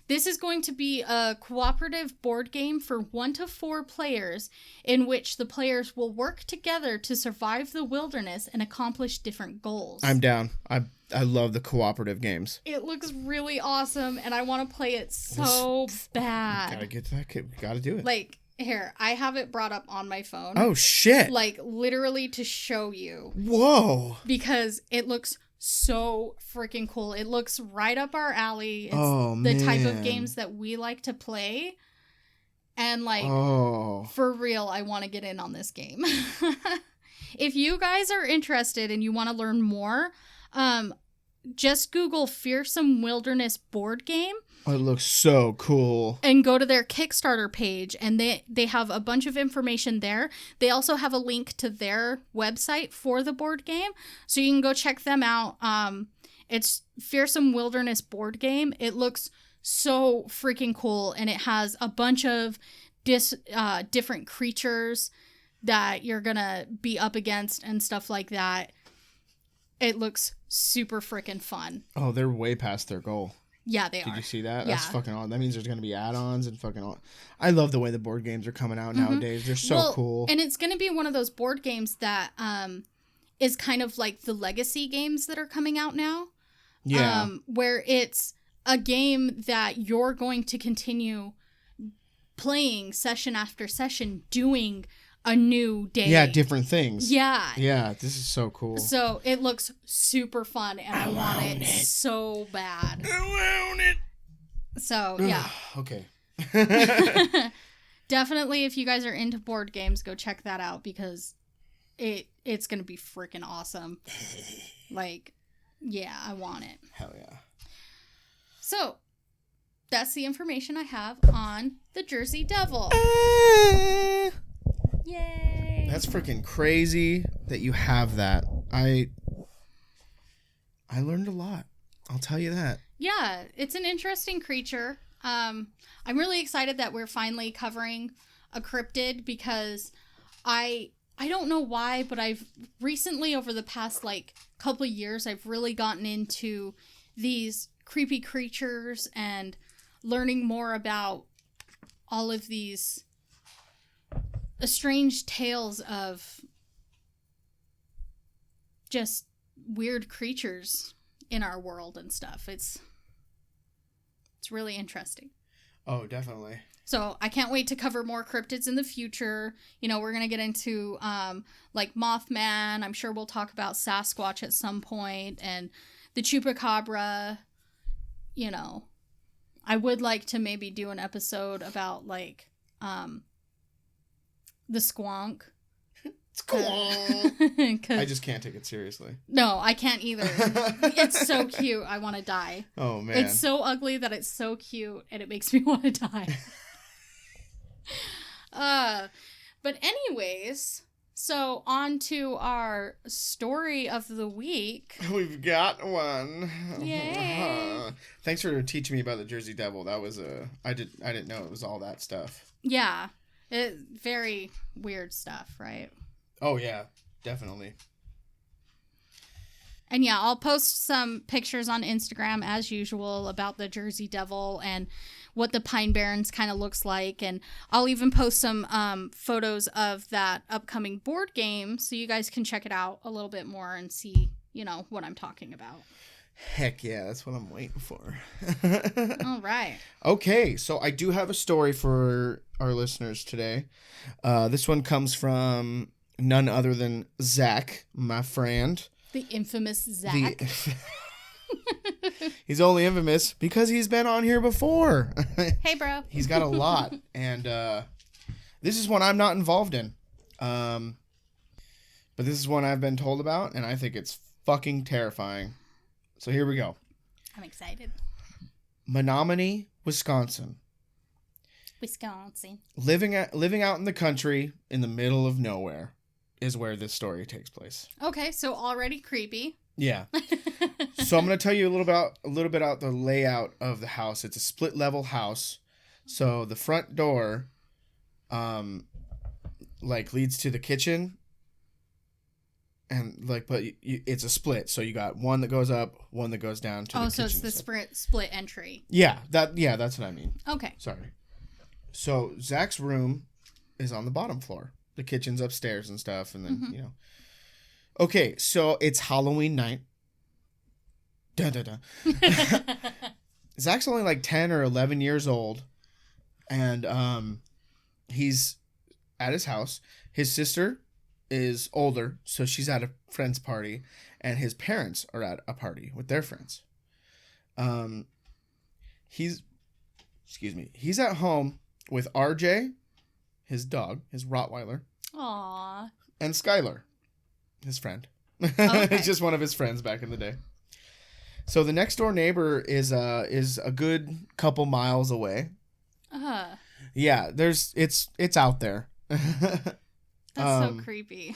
This is going to be a cooperative board game for 1 to 4 players in which the players will work together to survive the wilderness and accomplish different goals. I'm down. I love the cooperative games. It looks really awesome, and I want to play it so bad. Gotta get to that kid. We gotta do it. Like, here, I have it brought up on my phone. Oh, shit. Like, literally to show you. Whoa. Because it looks so freaking cool. It looks right up our alley. It's the type of games that we like to play. And like, for real, I want to get in on this game. If you guys are interested and you want to learn more, just Google Fearsome Wilderness board game. Oh, it looks so cool. And go to their Kickstarter page, and they have a bunch of information there. They also have a link to their website for the board game, so you can go check them out. It's Fearsome Wilderness board game. It looks so freaking cool, and it has a bunch of different creatures that you're gonna be up against and stuff like that. It looks super freaking fun. Oh, they're way past their goal. Yeah, they are. Did you see that? Yeah. That's fucking awesome. That means there's going to be add-ons and fucking all. I love the way the board games are coming out nowadays. They're so cool. And it's going to be one of those board games that is kind of like the legacy games that are coming out now. Yeah. Where it's a game that you're going to continue playing session after session, doing a new day. Yeah, different things. Yeah. Yeah, this is so cool. So it looks super fun, and I want it so bad. I want it. So, yeah. Okay. Definitely, if you guys are into board games, go check that out because it's going to be freaking awesome. Like, yeah, I want it. Hell yeah. So, that's the information I have on the Jersey Devil. Yay! That's freaking crazy that you have that. I learned a lot. I'll tell you that. Yeah, it's an interesting creature. I'm really excited that we're finally covering a cryptid because I don't know why, but I've recently, over the past like couple of years, I've really gotten into these creepy creatures and learning more about all of these strange tales of just weird creatures in our world and stuff. It's really interesting. Oh, definitely. So I can't wait to cover more cryptids in the future. You know, we're going to get into like Mothman. I'm sure we'll talk about Sasquatch at some point and the Chupacabra. You know, I would like to maybe do an episode about like the squonk. Squonk. I just can't take it seriously. No, I can't either. It's so cute. I want to die. Oh, man. It's so ugly that it's so cute and it makes me want to die. But anyways, so on to our story of the week. We've got one. Yay. Thanks for teaching me about the Jersey Devil. That was I didn't know it was all that stuff. Yeah. Very weird stuff, right? Oh, yeah. Definitely. And yeah, I'll post some pictures on Instagram as usual about the Jersey Devil and what the Pine Barrens kind of looks like. And I'll even post some photos of that upcoming board game so you guys can check it out a little bit more and see, you know, what I'm talking about. Heck yeah, that's what I'm waiting for. All right. Okay, so I do have a story for our listeners today. This one comes from none other than Zach, my friend. The infamous Zach. He's only infamous because he's been on here before. Hey, bro. He's got a lot. And this is one I'm not involved in. But this is one I've been told about, and I think it's fucking terrifying. So here we go. I'm excited. Menominee, Wisconsin. Wisconsin. Living out in the country in the middle of nowhere is where this story takes place. Okay, so already creepy. Yeah. So I'm going to tell you a little bit about the layout of the house. It's a split level house. So the front door leads to the kitchen, and but it's a split. So you got one that goes up, one that goes down to the kitchen. Oh, so it's the split entry. Yeah, that's what I mean. Okay. Sorry. So Zach's room is on the bottom floor. The kitchen's upstairs and stuff, and then Okay, so it's Halloween night. Dun, dun, dun. Zach's only like 10 or 11 years old, and he's at his house. His sister is older, so she's at a friend's party, and his parents are at a party with their friends. He's at home with RJ, his dog, his Rottweiler. Aww. And Skylar, his friend. Okay. It's just one of his friends back in the day. So the next door neighbor is a good couple miles away. Yeah, it's out there. That's so creepy.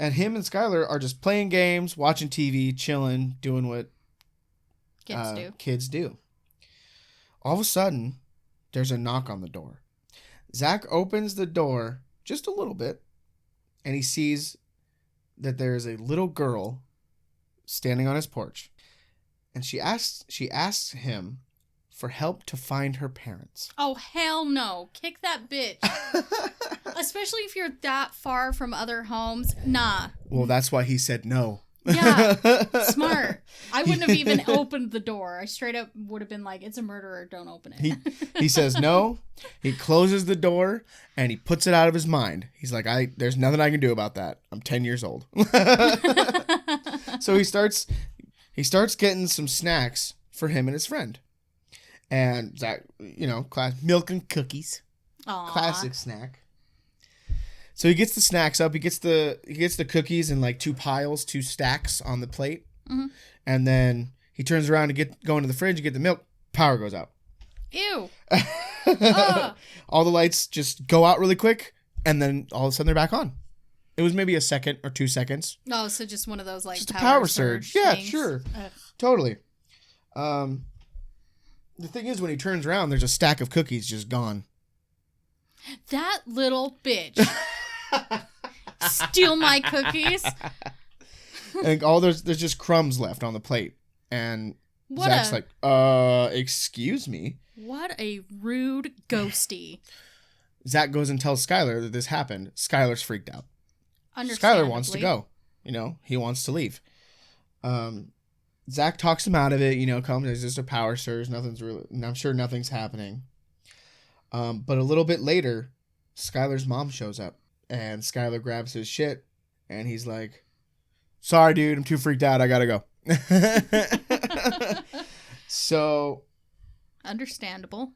And him and Skylar are just playing games, watching TV, chilling, doing what kids do. All of a sudden, there's a knock on the door. Zach opens the door just a little bit, and he sees that there is a little girl standing on his porch. And she asks him for help to find her parents. Oh, hell no. Kick that bitch. Especially if you're that far from other homes. Nah. Well, that's why he said no. Yeah. Smart. I wouldn't have even opened the door. I straight up would have been like, it's a murderer. Don't open it. He says no. He closes the door and he puts it out of his mind. He's like, there's nothing I can do about that. I'm 10 years old. So he starts getting some snacks for him and his friend. And Zach, milk and cookies. Aww. Classic snack. So he gets the snacks up. He gets the cookies in like two stacks on the plate. Mm-hmm. And then he turns around to go into the fridge and get the milk. Power goes out. Ew. All the lights just go out really quick, and then all of a sudden they're back on. It was maybe a second or 2 seconds. Oh, so just one of those like just a power surge. Yeah, things. Sure. Ugh. Totally. The thing is, when he turns around, there's a stack of cookies just gone. That little bitch. Steal my cookies. And there's just crumbs left on the plate. And Zach's like, excuse me. What a rude ghosty. Zach goes and tells Skylar that this happened. Skylar's freaked out. Skylar wants to go. He wants to leave. Zach talks him out of it. There's just a power surge. I'm sure nothing's happening. But a little bit later, Skylar's mom shows up. And Skylar grabs his shit. And he's like, sorry, dude. I'm too freaked out. I gotta go. So. Understandable.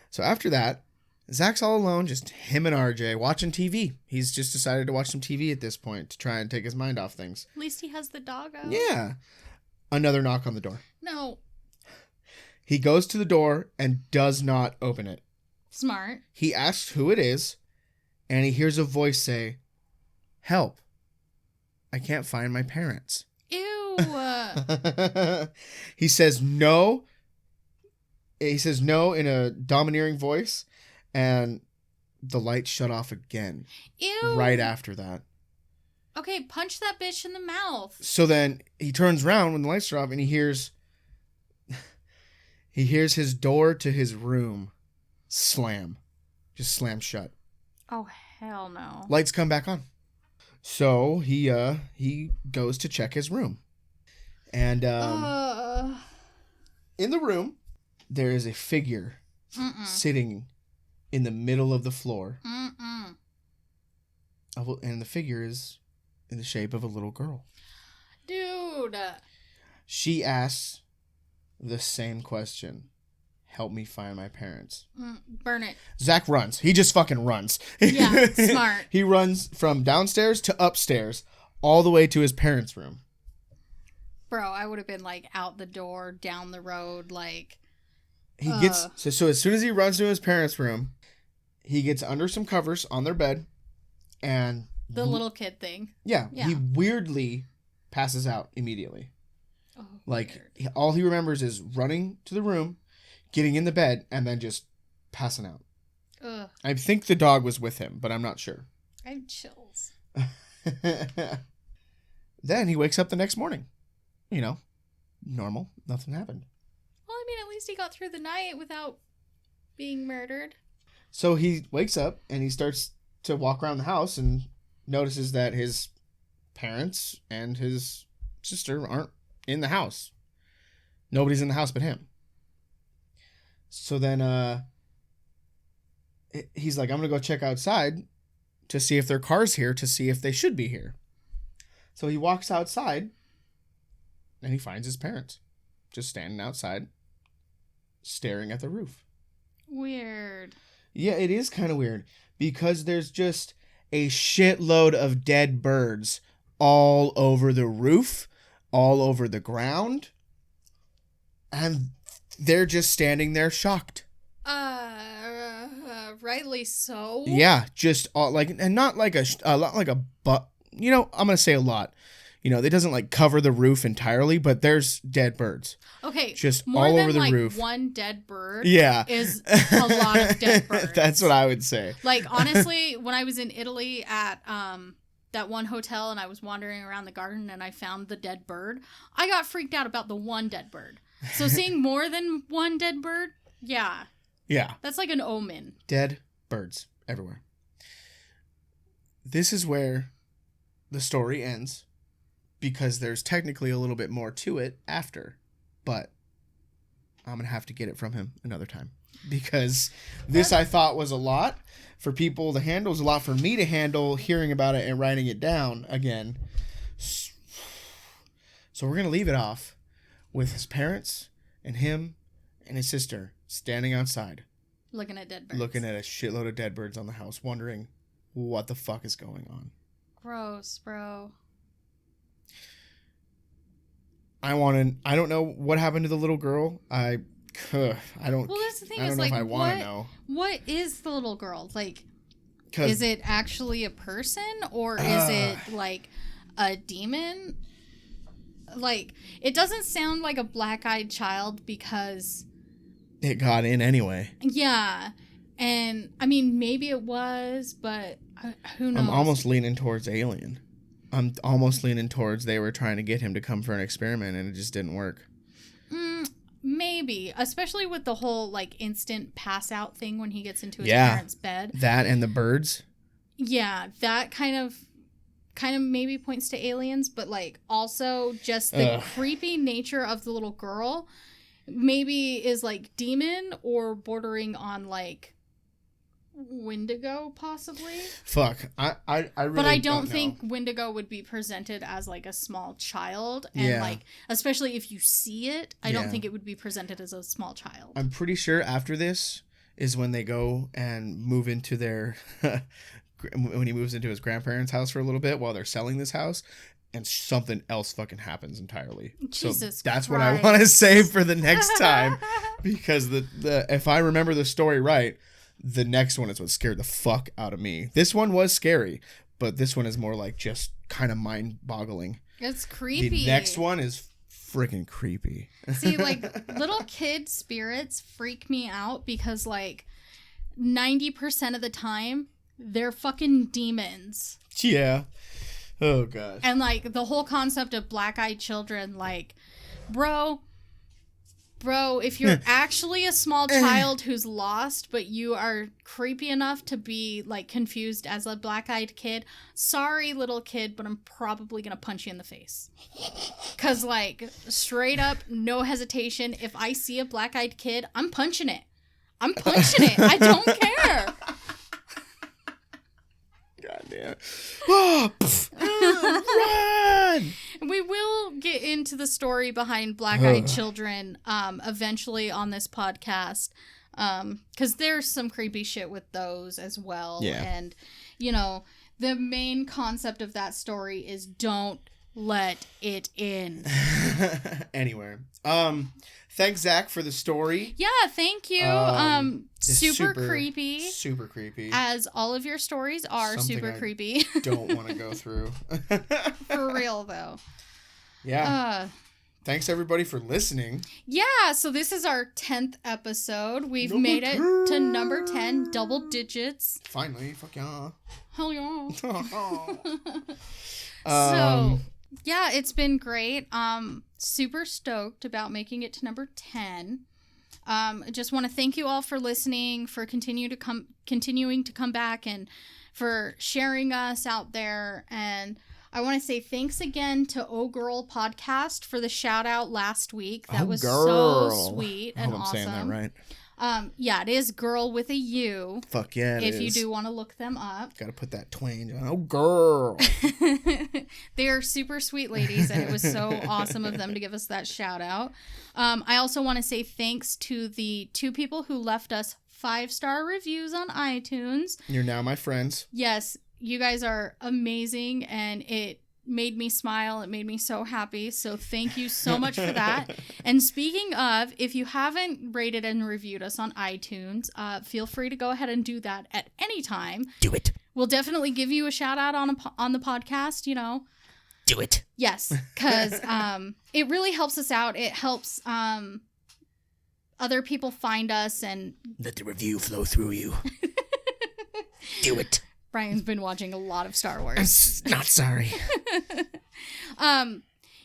So after that, Zach's all alone, just him and RJ, watching TV. He's just decided to watch some TV at this point to try and take his mind off things. At least he has the dog out. Yeah. Another knock on the door. No. He goes to the door and does not open it. Smart. He asks who it is, and he hears a voice say, help. I can't find my parents. Ew. He says no. He says no in a domineering voice, and the lights shut off again. Ew. Right after that. Okay, punch that bitch in the mouth. So then he turns around when the lights are off, and he hears his door to his room slam. Just slam shut. Oh, hell no. Lights come back on. So he goes to check his room. And in the room, there is a figure sitting in the middle of the floor. And the figure is in the shape of a little girl. Dude. She asks the same question. Help me find my parents. Burn it. Zach runs. He just fucking runs. Yeah, smart. He runs from downstairs to upstairs, all the way to his parents' room. Bro, I would have been like out the door, down the road, like He gets so as soon as he runs to his parents' room, he gets under some covers on their bed, and the little kid thing. Yeah, he weirdly passes out immediately. Oh, like all he remembers is running to the room, getting in the bed, and then just passing out. Ugh. I think the dog was with him, but I'm not sure. I have chills. Then he wakes up the next morning. You know, normal. Nothing happened. Well, I mean, at least he got through the night without being murdered. So he wakes up and he starts to walk around the house and notices that his parents and his sister aren't in the house. Nobody's in the house but him. So then he's like, I'm going to go check outside to see if their car's here, to see if they should be here. So he walks outside and he finds his parents just standing outside staring at the roof. Weird. Yeah, it is kind of weird because there's just a shitload of dead birds all over the roof, all over the ground, and they're just standing there shocked. Rightly so. Yeah, just like, and not like a lot like a but. You know, I'm gonna say a lot. You know, it doesn't like cover the roof entirely, but there's dead birds. Okay, just more all than over the like roof. One dead bird. Yeah, is a lot of dead birds. That's what I would say. Like honestly, when I was in Italy at that one hotel and I was wandering around the garden and I found the dead bird, I got freaked out about the one dead bird. So seeing more than one dead bird, yeah, that's like an omen. Dead birds everywhere. This is where the story ends, because there's technically a little bit more to it after, but I'm going to have to get it from him another time, because this I thought was a lot for people to handle. It was a lot for me to handle, hearing about it and writing it down again. So we're going to leave it off with his parents and him and his sister standing outside. Looking at dead birds. Looking at a shitload of dead birds on the house, wondering what the fuck is going on. Gross, bro. I don't know what happened to the little girl. I don't. Well, that's the thing. I don't know if I want to know. What is the little girl like? Is it actually a person, or is it like a demon? Like, it doesn't sound like a black-eyed child because it got in anyway. Yeah, and I mean maybe it was, but who knows? I'm almost leaning towards alien. I'm almost leaning towards they were trying to get him to come for an experiment and it just didn't work. Maybe, especially with the whole like instant pass out thing when he gets into his parents' bed. That and the birds. Yeah, that kind of maybe points to aliens, but like also just the creepy nature of the little girl maybe is like demon or bordering on like Wendigo, possibly. Fuck, I really. But I don't know. think Wendigo would be presented as like a small child, and like especially if you see it, I don't think it would be presented as a small child. I'm pretty sure after this is when they go and move into their when he moves into his grandparents' house for a little bit while they're selling this house, and something else fucking happens entirely. Jesus, so that's Christ. what I want to save for the next time, because the if I remember the story right, the next one is what scared the fuck out of me. This one was scary, but this one is more like just kind of mind-boggling. It's creepy. The next one is freaking creepy. See, like, little kid spirits freak me out because, like, 90% of the time, they're fucking demons. Yeah. Oh, God. And, like, the whole concept of black-eyed children, like, bro, if you're actually a small child who's lost, but you are creepy enough to be, like, confused as a black-eyed kid, sorry, little kid, but I'm probably gonna punch you in the face. Because, like, straight up, no hesitation, if I see a black-eyed kid, I'm punching it. I don't care. Goddamn. Run! We will get into the story behind black-eyed children eventually on this podcast, because there's some creepy shit with those as well. Yeah. And, you know, the main concept of that story is don't let it in. Anywhere. Thanks, Zach, for the story. Yeah, thank you. Super creepy. Super creepy. As all of your stories are super creepy. Don't want to go through. For real, though. Yeah. Thanks, everybody, for listening. Yeah, so this is our 10th episode. We've made it to number 10, double digits. Finally, fuck yeah. Hell yeah. So, yeah, it's been great. Super stoked about making it to number 10. I just want to thank you all for listening, for continuing to come back, and for sharing us out there. And I want to say thanks again to Oh Girl Podcast for the shout out last week. That was so sweet and awesome. I'm saying that right. Yeah, it is girl with a U. Fuck yeah, if you do want to look them up. Gotta put that twang on. Oh, girl. They are super sweet ladies, and it was so awesome of them to give us that shout out. I also want to say thanks to the 2 people who left us 5-star reviews on iTunes. You're now my friends. Yes, you guys are amazing, and it made me smile. It made me so happy. So thank you so much for that. And speaking of, if you haven't rated and reviewed us on iTunes, feel free to go ahead and do that at any time. Do it. We'll definitely give you a shout out on the podcast, you know. Do it. Yes, because it really helps us out. It helps other people find us and let the review flow through you. Do it. Brian's been watching a lot of Star Wars. I'm not sorry.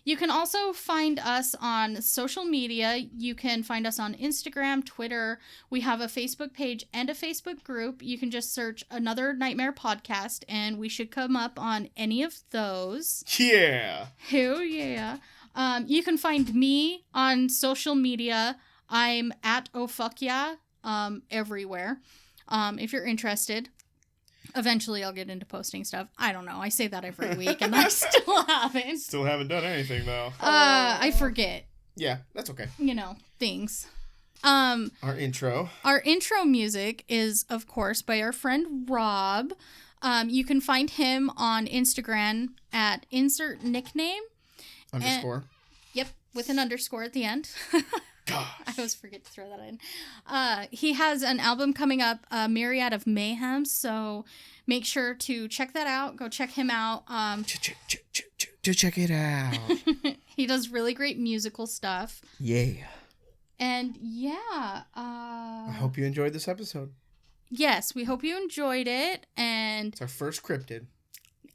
You can also find us on social media. You can find us on Instagram, Twitter. We have a Facebook page and a Facebook group. You can just search Another Nightmare Podcast, and we should come up on any of those. Yeah. Hell yeah. You can find me on social media. I'm at ohfuckya everywhere. If you're interested. Eventually, I'll get into posting stuff. I don't know. I say that every week, and I still haven't. Still haven't done anything, though. I forget. Yeah, that's okay. You know, things. Our intro. Our intro music is, of course, by our friend Rob. You can find him on Instagram at insert nickname. _ Yep, with an underscore at the end. Gosh. I always forget to throw that in. He has an album coming up, Myriad of Mayhem, so make sure to check that out. Go check him out. Check it out. He does really great musical stuff. Yeah. And yeah. I hope you enjoyed this episode. Yes, we hope you enjoyed it. And it's our first cryptid.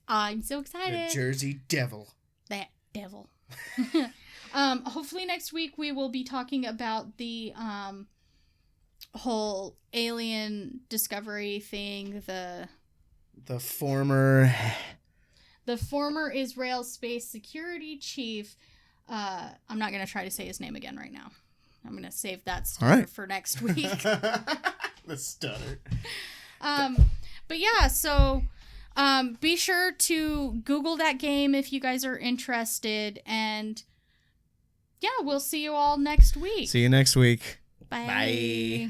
I'm so excited. The Jersey Devil. That devil. Hopefully next week we will be talking about the whole alien discovery thing, the former Israel space security chief. I'm not going to try to say his name again right now. I'm going to save that stutter for next week. The stutter. But yeah, so be sure to Google that game if you guys are interested, and yeah, we'll see you all next week. See you next week. Bye. Bye.